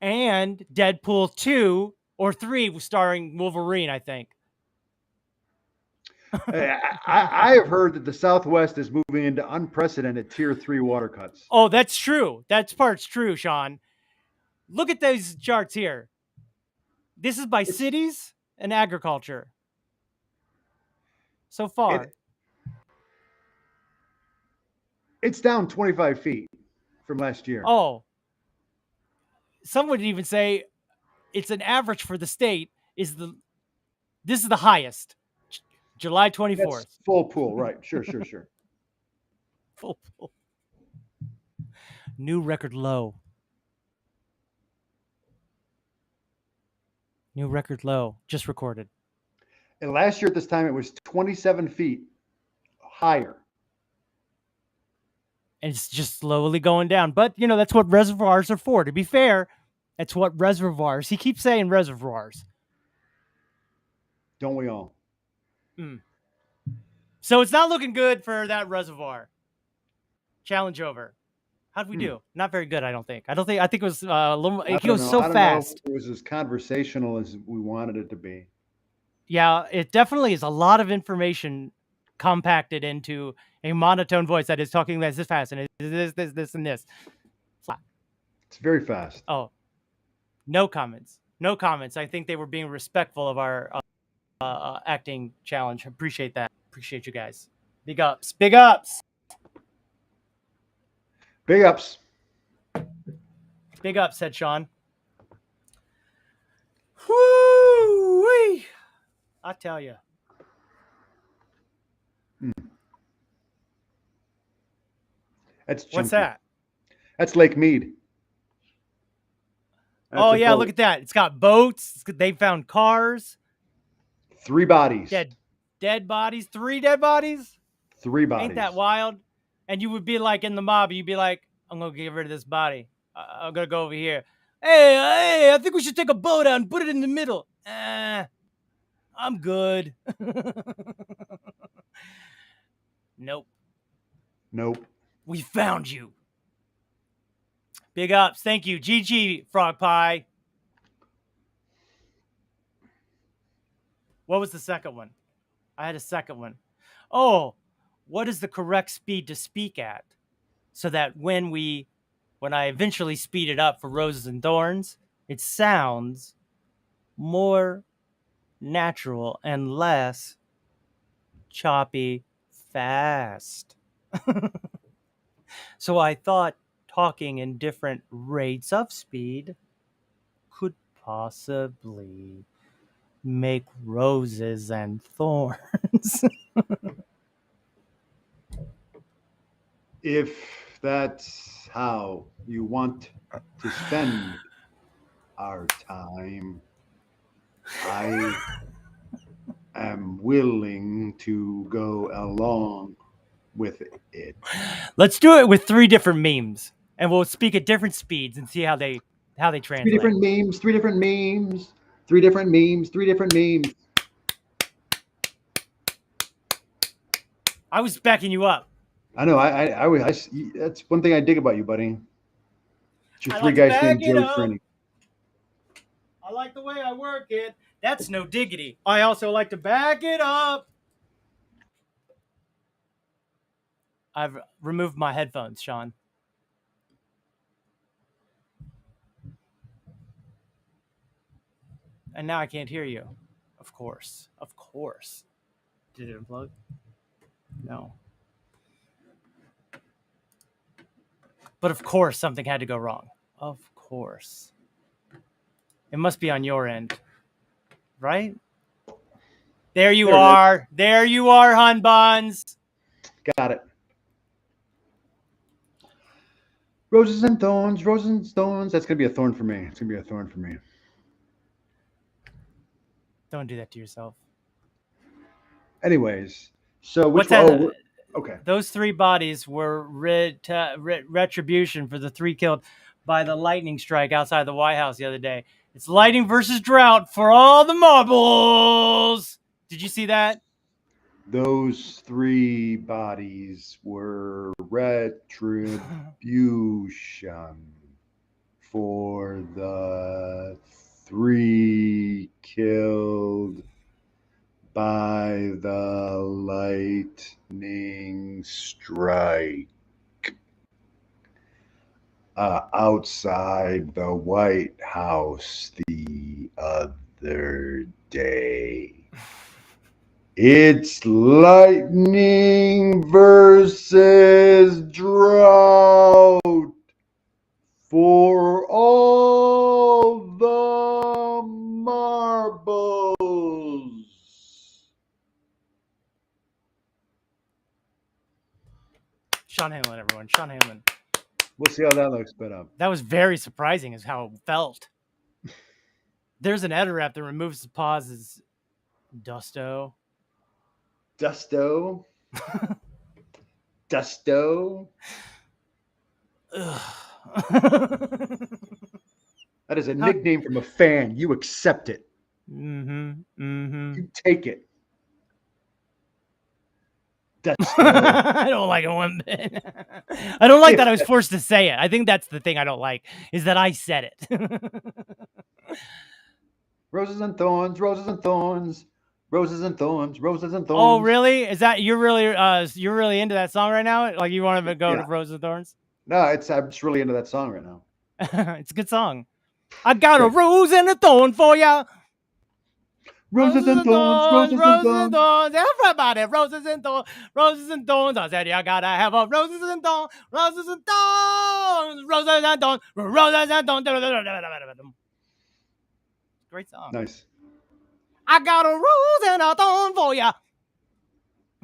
And Deadpool 2 or 3 starring Wolverine, I think. I have heard that the Southwest is moving into unprecedented Tier 3 water cuts. Oh, that's true. That part's true, Sean. Look at those charts here. This is by cities and agriculture. So far. It's down 25 feet from last year. Oh. Some would even say it's an average for the state. This is the highest. July 24th. That's full pool, right. Sure. Full pool. New record low. New record low. Just recorded. And last year at this time, it was 27 feet higher. And it's just slowly going down. But, that's what reservoirs are for. To be fair, that's what reservoirs. He keeps saying reservoirs. Don't we all? So it's not looking good for that reservoir. Challenge over. How'd we do? Not very good, I don't think. I think it was a little. It goes so fast. I don't know if it was as conversational as we wanted it to be. Yeah, it definitely is a lot of information compacted into a monotone voice that is talking this fast and this and this. It's very fast. Oh, no comments. I think they were being respectful of our acting challenge. Appreciate that. Appreciate you guys. Big ups. Big ups. Big ups, said Sean. Woo-wee. I tell you. That's chunky. What's that? That's Lake Mead. That's boat. Look at that. It's got boats. They found cars. 3 bodies. Dead bodies. 3 dead bodies? 3 bodies. Ain't that wild? And you would be like in the mob, you'd be like, I'm going to get rid of this body. I'm going to go over here. Hey, I think we should take a boat out and put it in the middle. I'm good. Nope. We found you. Big ups. Thank you. GG, Frog Pie. What was the second one? I had a second one. Oh, what is the correct speed to speak at? So that when I eventually speed it up for Roses and Thorns, it sounds more natural and less choppy fast. So I thought talking in different rates of speed could possibly make Roses and Thorns. If that's how you want to spend our time, I am willing to go along with it. Let's do it with 3 different memes, and we'll speak at different speeds and see how they translate. 3 different memes. 3 different memes. 3 different memes. 3 different memes. I was backing you up. I know. I that's one thing I dig about you, buddy. You're 3 guys named Joe Training. I like the way I work it. That's no diggity. I also like to back it up. I've removed my headphones, Sean. And now I can't hear you. Of course. Did it unplug? No. But of course something had to go wrong. Of course. course. It must be on your end, right? There you are. There you are, Hun Buns. Got it. Roses and thorns, roses and thorns. That's going to be a thorn for me. It's going to be a thorn for me. Don't do that to yourself. Anyways, so which What's that? one? Oh, okay. Those 3 bodies were retribution for the 3 killed by the lightning strike outside the White House the other day. It's lightning versus drought for all the marbles. Did you see that? Those 3 bodies were retribution for the 3 killed by the lightning strike outside the White House the other day. It's lightning versus drought for all the marbles. Sean Hamlin, everyone. Sean Hamlin. We'll see how that looks, but That was very surprising as how it felt. There's an editor app that removes the pauses. Dusto. Dusto. Dusto. That is a nickname from a fan. You accept it. You take it. I don't like it one bit. I don't like that I was forced to say it. I think that's the thing I don't like, is that I said it. Roses and thorns, roses and thorns, roses and thorns, roses and thorns. Oh, really? Is that you're really into that song right now? Like you want to go to Roses and Thorns? No, I'm just really into that song right now. It's a good song. I got a rose and a thorn for ya. Roses and thorns, roses and thorns. Everybody, roses and thorns, roses and thorns. I said, you gotta have a roses and thorns, roses and thorns, roses and thorns, roses and thorns. Great song. Nice. I got a rose and a thorn for ya.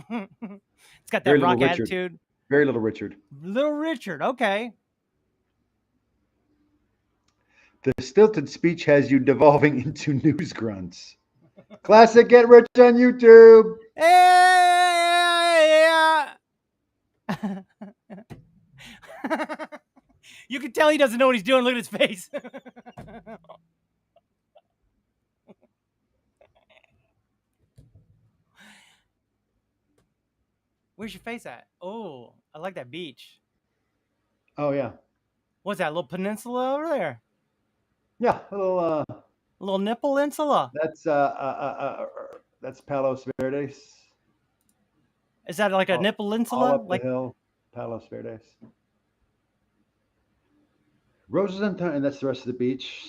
It's got that Very rock Little Richard. attitude. Very Little Richard. Little Richard, okay. The stilted speech has you devolving into news grunts. Classic Get Rich on YouTube. Hey, you can tell he doesn't know what he's doing. Look at his face. Where's your face at? Oh, I like that beach. Oh, yeah. What's that, little peninsula over there? Yeah, a little nipple insula. That's Palos Verdes. Is that like a nipple insula? All up the hill, Palos Verdes. Roses and thorns, and that's the rest of the beach.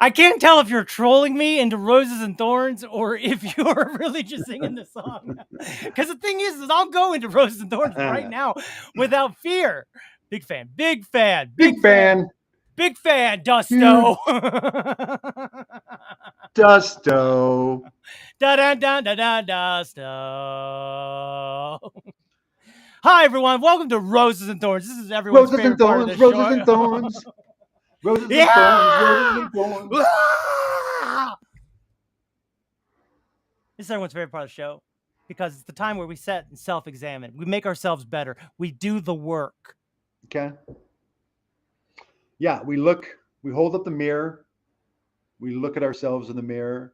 I can't tell if you're trolling me into Roses and Thorns or if you're really just singing the song. Because the thing is I'll go into Roses and Thorns right now without fear. Big fan. Big fan. Big fan. Big fan, Dusto. Dusto. Dusto. Hi, everyone. Welcome to Roses and Thorns. This is everyone's favorite part of the show. Roses and Thorns. Roses and thorns, roses and thorns. This is everyone's favorite part of the show because it's the time where we set and self-examine. We make ourselves better. We do the work. Okay. Yeah, we hold up the mirror. We look at ourselves in the mirror.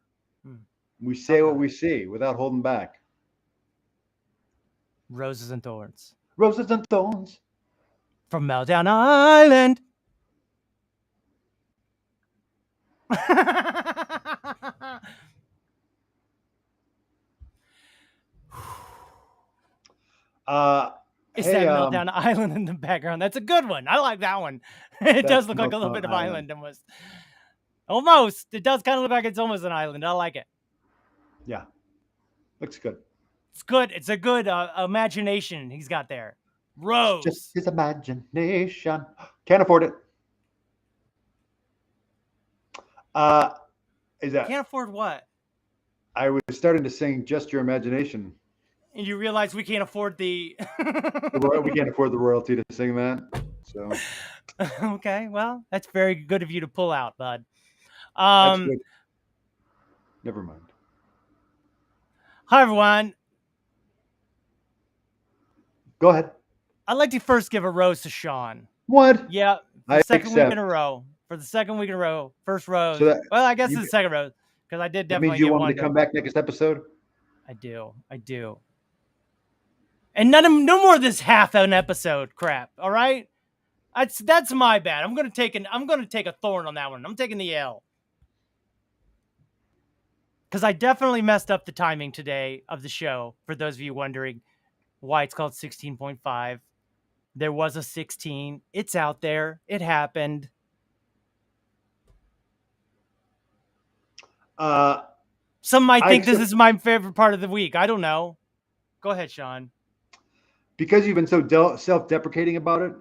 We say what we see without holding back. Roses and Thorns. Roses and thorns. From Meltdown Island. It's that Meltdown Island in the background. That's a good one. I like that one. It does look like a little bit of island almost. Almost. It does kind of look like it's almost an island. I like it. Yeah. Looks good. It's good. It's a good imagination he's got there. Rose. Just his imagination. Can't afford it. Is that? Can't afford what? I was starting to sing "Just Your Imagination." And you realize we can't afford the. We can't afford the royalty to sing that. So. Okay, well, that's very good of you to pull out, bud. That's good. Never mind. Hi, everyone. Go ahead. I'd like to first give a rose to Sean. What? Yeah, for the second week in a row. For the second week in a row, first rose. So well, I guess it's the second rose because I did That definitely. means you get want one me to come back next episode? I do. And no more of this half an episode crap. All right, that's my bad. I'm gonna take a thorn on that one. I'm taking the L because I definitely messed up the timing today of the show. For those of you wondering why it's called 16.5, there was a 16. It's out there. It happened. Some might think this is my favorite part of the week. I don't know. Go ahead, Sean. Because you've been so self-deprecating about it,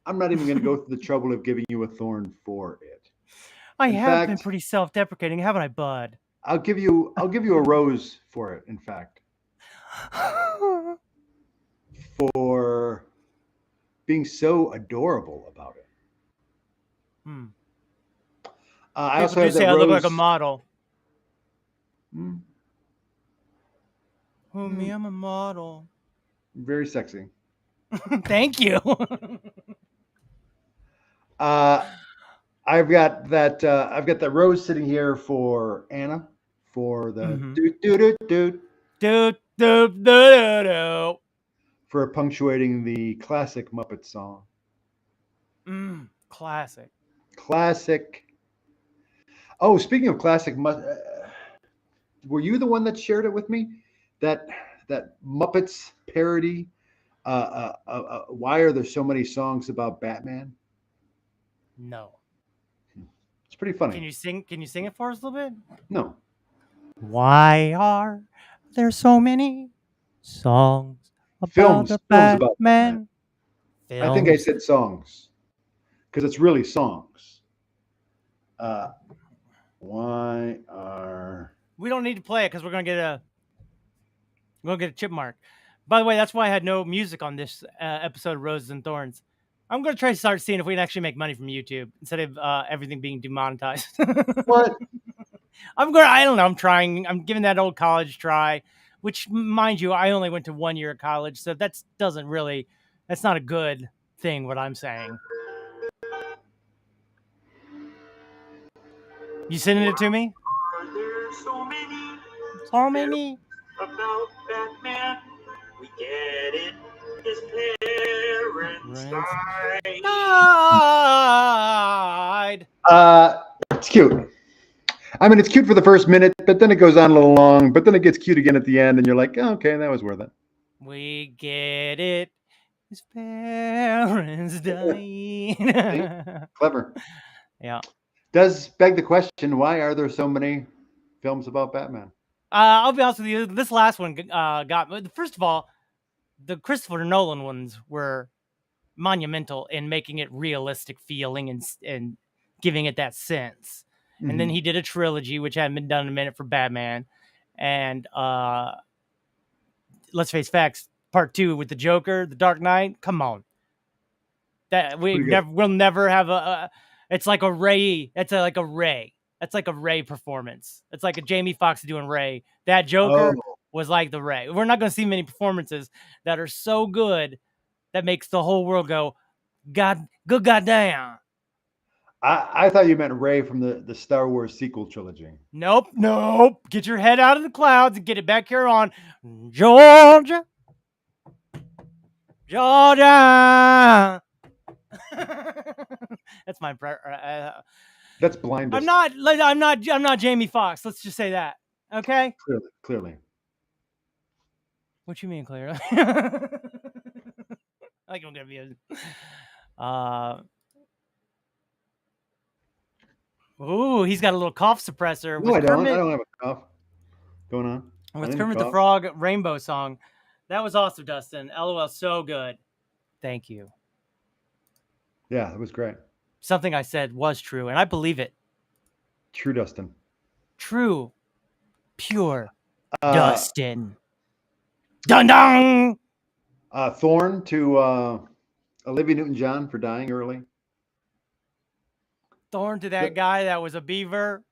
I'm not even going to go through the trouble of giving you a thorn for it. I have been pretty self-deprecating, haven't I, bud? I'll give you a rose for it. In fact, for being so adorable about it. I also have that I rose. look like a model. Me, I'm a model. Very sexy. Thank you. I've got that rose sitting here for Anna for the for punctuating the classic Muppet song. Classic. Oh, speaking of classic, were you the one that shared it with me? That Muppets parody. Why are there so many songs about Batman? No. It's pretty funny. Can you sing it for us a little bit? No. Why are there so many songs about films about Batman? I think I said songs because it's really songs. Why are we don't need to play it because we're gonna get a chip mark. By the way, that's why I had no music on this episode of Roses and Thorns. I'm going to try to start seeing if we can actually make money from YouTube instead of everything being demonetized. What? I don't know. I'm trying. I'm giving that old college try, which, mind you, I only went to 1 year of college. So that's not a good thing, what I'm saying. You sending it to me? So many. About Batman, we get it. His parents died. It's cute. I mean, it's cute for the first minute, but then it goes on a little long, but then it gets cute again at the end, and you're like, oh, okay, that was worth it. We get it. His parents died. Clever. Yeah. Does beg the question, why are there so many films about Batman? I'll be honest with you. This last one first of all, the Christopher Nolan ones were monumental in making it realistic feeling and giving it that sense. Mm-hmm. And then he did a trilogy, which hadn't been done in a minute for Batman. And let's face facts, part 2 with the Joker, The Dark Knight. Come on, we'll never have it's like a Ray. It's like a Ray. That's like a Ray performance. It's like a Jamie Foxx doing Ray. That Joker was like the Ray. We're not going to see many performances that are so good that makes the whole world go, God, good goddamn. I thought you meant Ray from the Star Wars sequel trilogy. Nope. Get your head out of the clouds and get it back here on Georgia. That's my prayer. That's blindness. I'm not Jamie Foxx. Let's just say that. Okay? Clearly. What you mean, clearly? Like I'm gonna be ooh, he's got a little cough suppressor. No, I don't have a cough going on. With Kermit the Frog rainbow song. That was awesome, Dustin. LOL, so good. Thank you. Yeah, it was great. Something I said was true, and I believe it. True, Dustin. True, pure Uh, Dustin. Dun dun! Thorn to Olivia Newton-John for dying early. Thorn to that guy that was a beaver.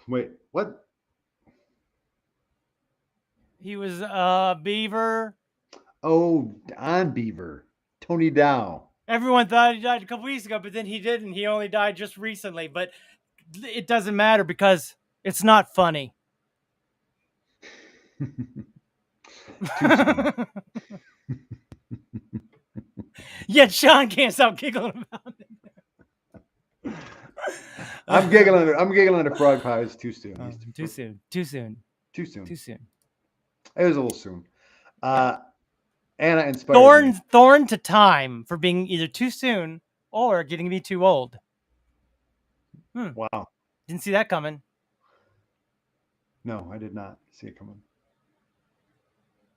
Wait, what? He was a beaver. Oh, on Beaver. Tony Dow. Everyone thought he died a couple weeks ago, but then he didn't. He only died just recently. But it doesn't matter because it's not funny. Yet Sean can't stop giggling about it. I'm giggling. I'm giggling at frog pie. It's too soon. Too soon. Too soon. Too soon. Too soon. It was a little soon. Anna inspired me. Thorn to time for being either too soon or getting to be too old. Wow. Didn't see that coming. No, I did not see it coming.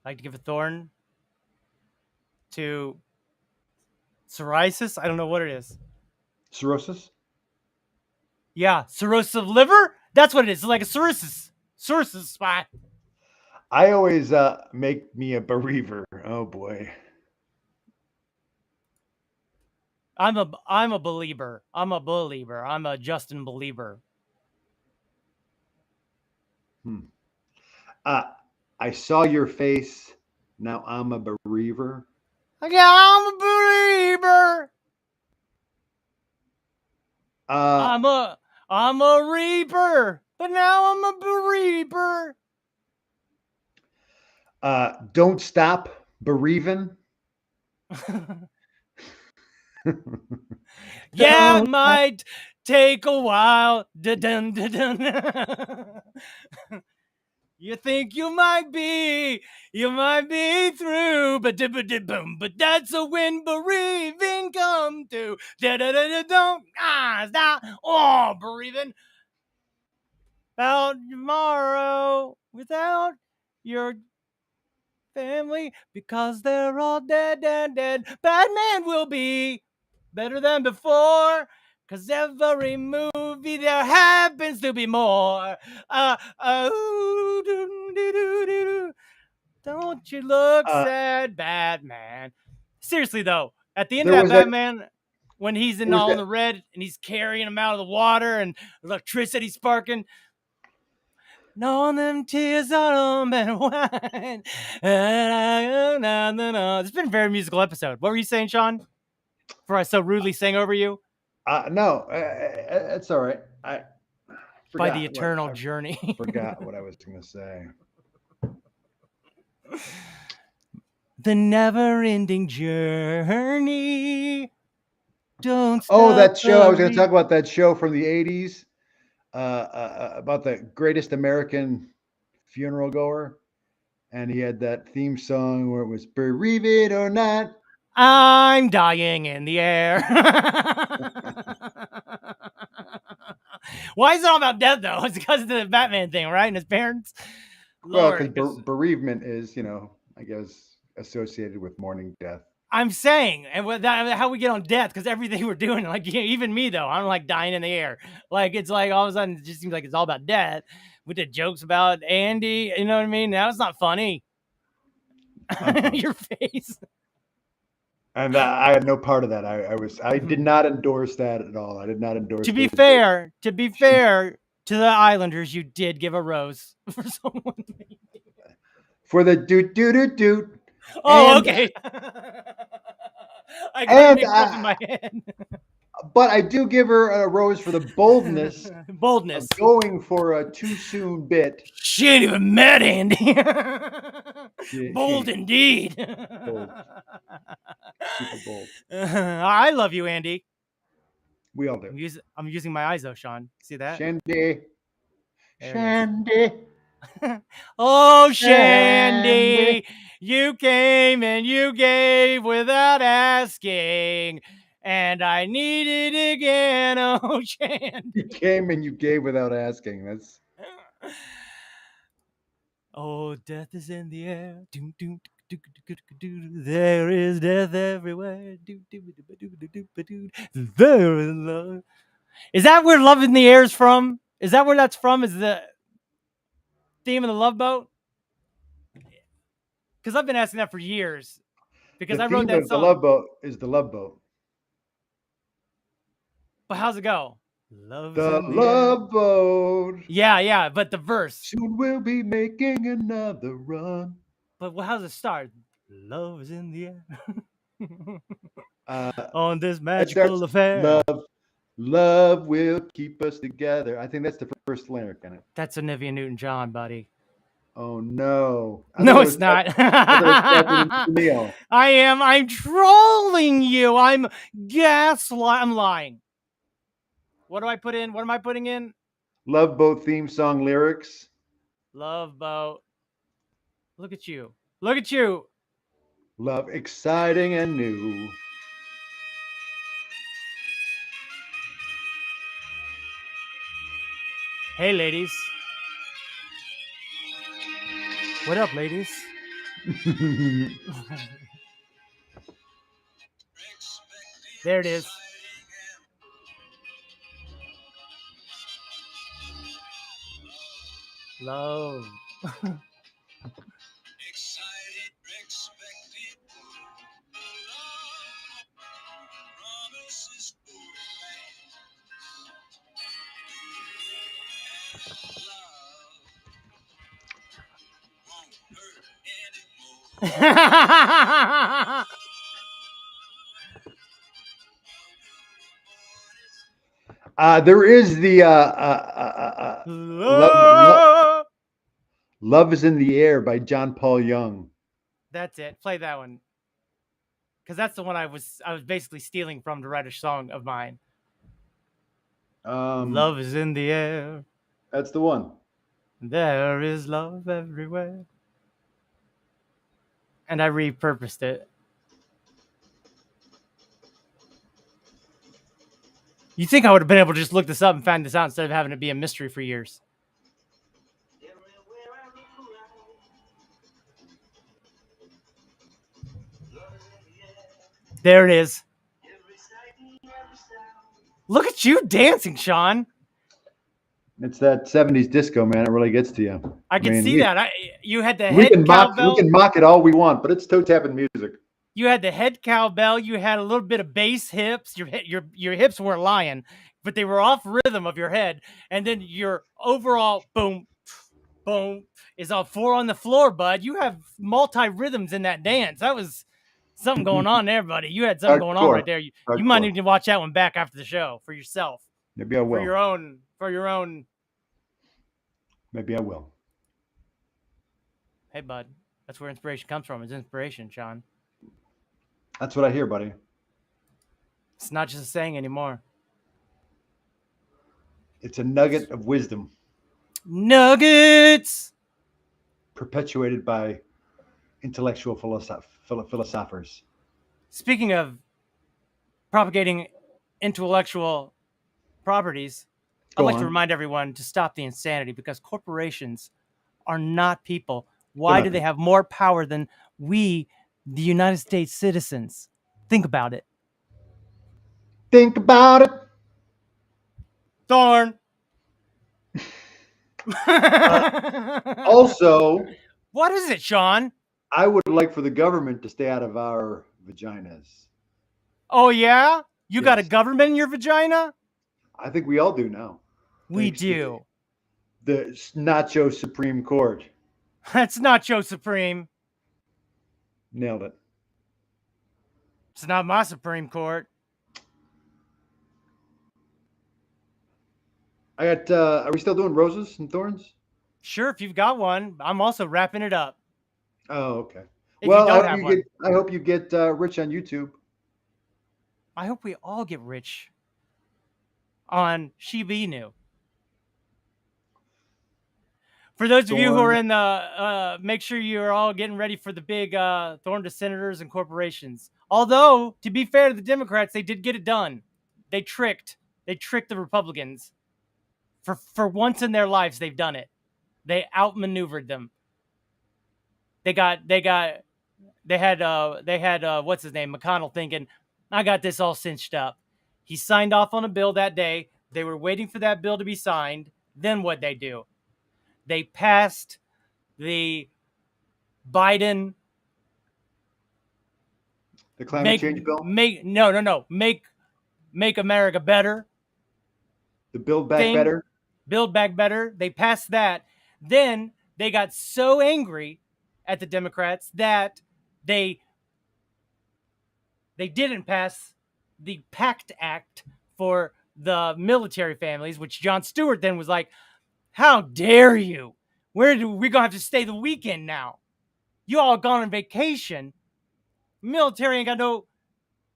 I'd like to give a thorn to psoriasis. I don't know what it is. Cirrhosis? Yeah, cirrhosis of liver? That's what it is. It's like a cirrhosis spot. I always make me a bereaver. Oh boy. I'm a believer. I'm a believer. I'm a Justin believer. I saw your face. Now I'm a bereaver. Yeah, I'm a believer. I'm a reaper, but now I'm a bereaver. Don't stop bereaving. Yeah, it might take a while. Dun, dun, dun. You think you might be through, but that's a when bereaving come to. Don't stop. Oh, bereaving about tomorrow without your family because they're all dead. Batman will be better than before. Cause every movie there happens to be more. Don't you look sad, Batman? Seriously though, at the end of that Batman, when he's in all in the red and he's carrying him out of the water and electricity sparking. No, them tears are been wine. It's been a very musical episode. What were you saying, Sean? Before I so rudely sang over you? No, it's all right. I by the eternal journey. Forgot what I was going to say. The never-ending journey. Don't stop. Oh, that show. I was going to talk about that show from the 80s about the greatest American funeral goer. And he had that theme song where it was bereave it or not. I'm dying in the air. Why is it all about death, though? It's because of the Batman thing, right? And his parents? Well, because bereavement is, I guess, associated with mourning death. I'm saying, and how we get on death, because everything we're doing, like even me, though, I'm like dying in the air. Like, it's like all of a sudden, it just seems like it's all about death. We did jokes about Andy, you know what I mean? Now it's not funny. Your face. And I had no part of that. I did not endorse that at all. I did not endorse. To be fair to the Islanders, you did give a rose for someone. For the doot. Oh, okay. I got mixed up in my head. But I do give her a rose for the boldness. Boldness. Of going for a too soon bit. She ain't even met Andy. Bold indeed. Bold. Super bold. I love you, Andy. We all do. I'm using my eyes though, Sean. See that? Shandy. Oh, Shandy. You came and you gave without asking. And I need it again. Oh, Shandy. You came and you gave without asking. That's. Oh, death is in the air. Doom, doom, There is death everywhere. There is love. Is that where Love in the Air is from? Is that where that's from? Is the theme of the Love Boat? Because I've been asking that for years. Because The I wrote theme that of the song. Love Boat is the Love Boat. But how's it go? Love's The in the Love air. Boat. Yeah, but the verse. Soon we'll be making another run. But how does it start? Love's in the air. Uh, On this it magical starts, affair. Love will keep us together. I think that's the first lyric in it. That's Olivia Newton-John, buddy. Oh no! No, it's not. Neil. I'm trolling you. I'm lying. What do I put in? What am I putting in? Love Boat theme song lyrics. Love Boat. Look at you. Look at you. Love exciting and new. Hey, ladies. What up, ladies? There it is. Love. There is the Love is in the Air by John Paul Young. That's it. Play that one. Because that's the one I was basically stealing from to write a song of mine. Love is in the air. That's the one. There is love everywhere. And I repurposed it. You think I would have been able to just look this up and find this out instead of having it be a mystery for years? There it is. Look at you dancing, Sean. It's that 70s disco, man. It really gets to you. I can see that. You had the we head cowbell. We can mock it all we want, but it's toe tapping music. You had the head cowbell. You had a little bit of bass hips. Your hips weren't lying, but they were off rhythm of your head. And then your overall boom, boom is all 4 on the floor, bud. You have multi rhythms in that dance. That was something going on there, buddy. You had something going on right there. You might need to watch that one back after the show for yourself. Maybe I will. For your own. Maybe I will. Hey, bud. That's where inspiration comes from. It's inspiration, Sean. That's what I hear, buddy. It's not just a saying anymore. It's a nugget of wisdom. Nuggets! Perpetuated by intellectual philosophers. Speaking of propagating intellectual properties, I'd like to remind everyone to stop the insanity because corporations are not people. Why do they have more power than we, the United States citizens? Think about it. Think about it. Darn. Also, what is it, Sean? I would like for the government to stay out of our vaginas. Oh, yeah? You got a government in your vagina? I think we all do now. We do. The Nacho Supreme Court. That's Nacho Supreme. Nailed it. It's not my Supreme Court. I got. Are we still doing roses and thorns? Sure, if you've got one. I'm also wrapping it up. Oh, okay. If well, I hope you get rich on YouTube. I hope we all get rich on Shiba Inu. For those of you who are in the, make sure you're all getting ready for the big thorn to senators and corporations. Although, to be fair to the Democrats, they did get it done. They tricked the Republicans. For once in their lives, they've done it. They outmaneuvered them. They got they had what's his name, McConnell, thinking, I got this all cinched up. He signed off on a bill that day. They were waiting for that bill to be signed. Then what'd they do? They passed the Biden The climate change bill? Make America better. The Build Back thing. Better? Build Back Better. They passed that. Then they got so angry at the Democrats that they didn't pass the PACT Act for the military families, which Jon Stewart then was like, how dare you? We're going to have to stay the weekend now. You all gone on vacation. Military ain't got no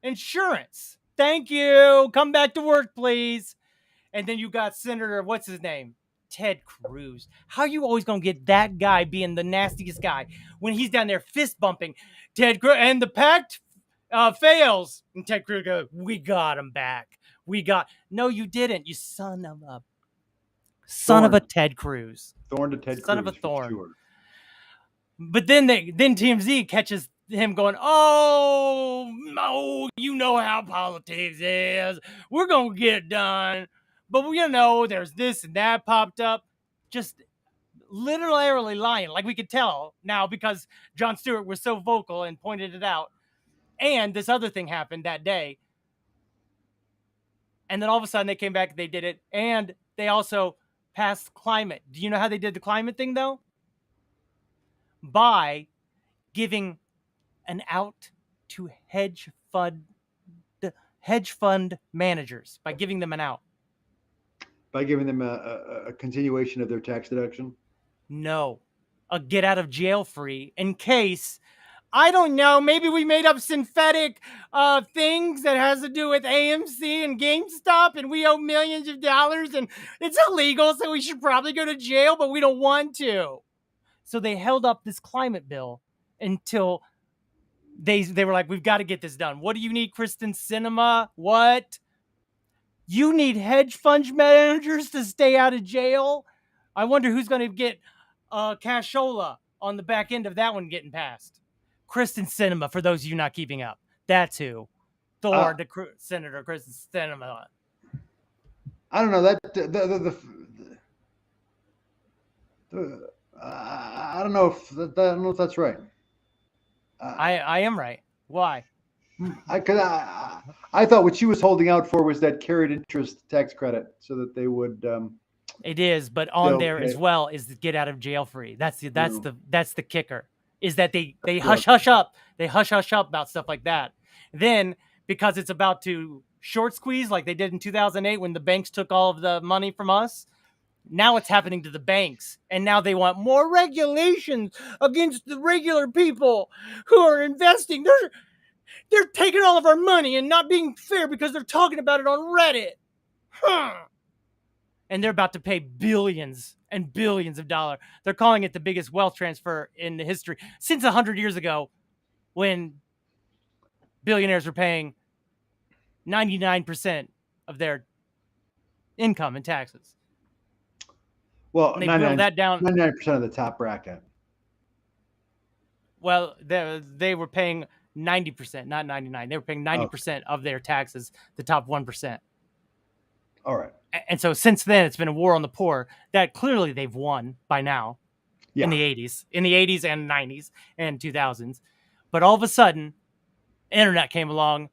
insurance. Thank you. Come back to work, please. And then you got Senator, what's his name? Ted Cruz. How you always going to get that guy being the nastiest guy when he's down there fist bumping Ted Cruz and the pact fails? And Ted Cruz goes, we got him back. No, you didn't. You son of a Ted Cruz. Thorn to Ted Cruz. Son of a thorn. Sure. But then TMZ catches him going, oh, you know how politics is. We're going to get it done. But, there's this and that popped up. Just literally lying. Like we could tell now because Jon Stewart was so vocal and pointed it out. And this other thing happened that day. And then all of a sudden they came back, they did it. And they also passed climate. Do you know how they did the climate thing, though? By giving an out to hedge fund managers, by giving them an out. By giving them a continuation of their tax deduction? No, a get out of jail free in case, I don't know, maybe we made up synthetic things that has to do with AMC and GameStop and we owe millions of dollars and it's illegal, so we should probably go to jail, but we don't want to. So they held up this climate bill until they were like, we've got to get this done. What do you need, Kristen Sinema? What? You need hedge fund managers to stay out of jail? I wonder who's going to get cashola on the back end of that one getting passed. Kristen Sinema, for those of you not keeping up. That's who. Senator Kristen Sinema. I don't know. I don't know if that's right. I am right. Why? I thought what she was holding out for was that carried interest tax credit, so that they would. It is, but on there as well is the get out of jail free. That's the kicker. Is that they hush up. They hush up about stuff like that. Then because it's about to short squeeze like they did in 2008 when the banks took all of the money from us. Now it's happening to the banks, and now they want more regulations against the regular people who are investing. They're taking all of our money and not being fair because they're talking about it on Reddit. And they're about to pay billions and billions of dollars. They're calling it the biggest wealth transfer in the history since 100 years ago, when billionaires were paying 99% of their income in taxes. Well, and they whittled that down. 99% of the top bracket. Well, they were paying 90%, not 99. They were paying 90% of their taxes, the top 1%. All right. And so since then, it's been a war on the poor that clearly they've won by now in the 80s and 90s and 2000s. But all of a sudden, internet came along.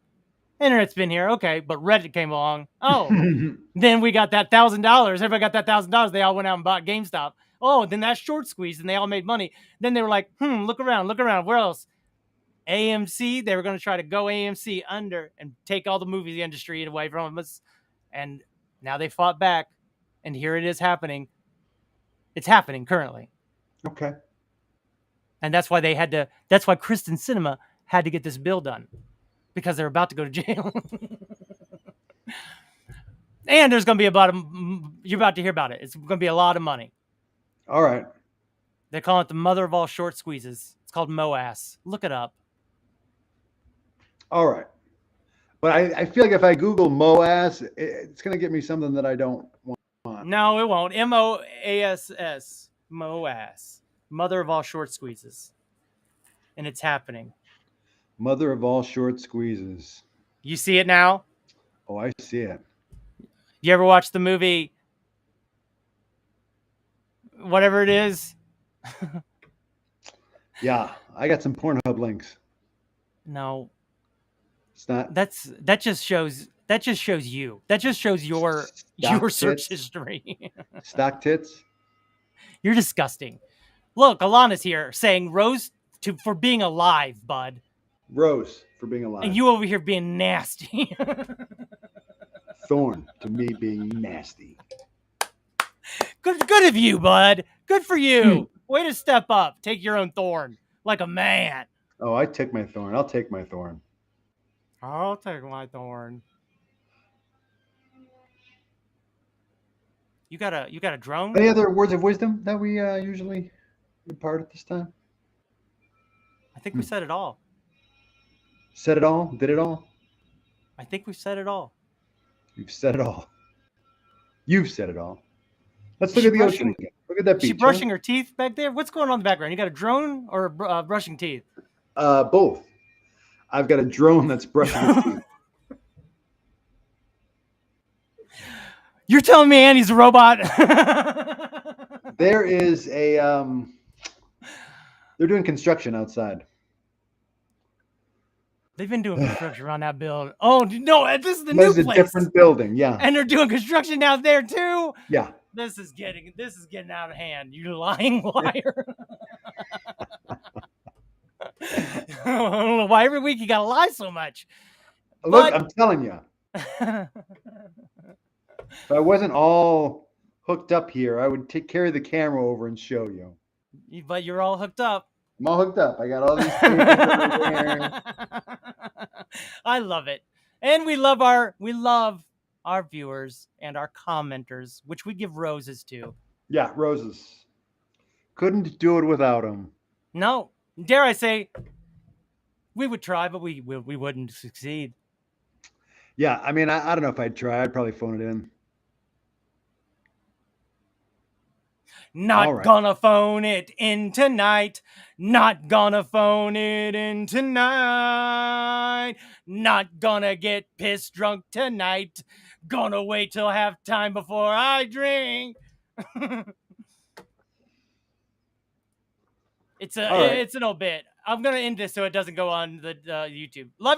Internet's been here, okay, but Reddit came along. Oh, then we got that $1,000. Everybody got that $1,000. They all went out and bought GameStop. Oh, then that short squeeze, and they all made money. Then they were like, look around. Where else? AMC. They were going to try to go AMC under and take all the movie industry away from us. And now they fought back, and here it is happening. It's happening currently. Okay. And that's why that's why Kristen Sinema had to get this bill done. Because they're about to go to jail. And there's going to be you're about to hear about it. It's going to be a lot of money. All right. They call it the mother of all short squeezes. It's called MOAS. Look it up. All right. But I feel like if I Google MOAS, it's going to get me something that I don't want. No, it won't. MOASS. MOAS. Mother of all short squeezes. and it's happening. Mother of all short squeezes. You see it now? Oh, I see it. You ever watch the movie, whatever it is? Yeah, I got some Pornhub links. No, It's not that just shows you. That just shows your Stock search tits? history. stock tits. You're disgusting. Look, Alana's here saying Rose for being alive, bud. Rose for being alive. And you over here being nasty. Thorn to me being nasty. Good of you, bud. Good for you. Way to step up. Take your own thorn like a man. Oh, I took my thorn. I'll take my thorn. I'll take my thorn. You got a drone? Any other words of wisdom that we usually impart at this time? I think we said it all. Said it all? Did it all? I think we've said it all. You've said it all. You've said it all. Let's look at the ocean again. Look at that beach. She brushing her teeth back there? What's going on in the background? You got a drone or brushing teeth? Both. I've got a drone that's brushing his teeth. You're telling me Annie's a robot? There is a they're doing construction outside. They've been doing construction around that building. Oh no, this is the This new is a place. different building, yeah. And they're doing construction out there too. Yeah. This is getting out of hand. You lying liar. I don't know why every week you gotta lie so much. Look, I'm telling you. If I wasn't all hooked up here, I would carry the camera over and show you. But you're all hooked up. I'm all hooked up. I got all these cables over here. I love it. And we love our viewers and our commenters, which we give roses to. Yeah, roses. Couldn't do it without them. No, dare I say, we would try, but we wouldn't succeed. Yeah, I mean, I don't know if I'd try. I'd probably phone it in. Not gonna phone it in tonight. Not gonna phone it in tonight. Not gonna get pissed drunk tonight. Gonna wait till halftime before I drink. It's an old bit. I'm gonna end this so it doesn't go on the YouTube. Love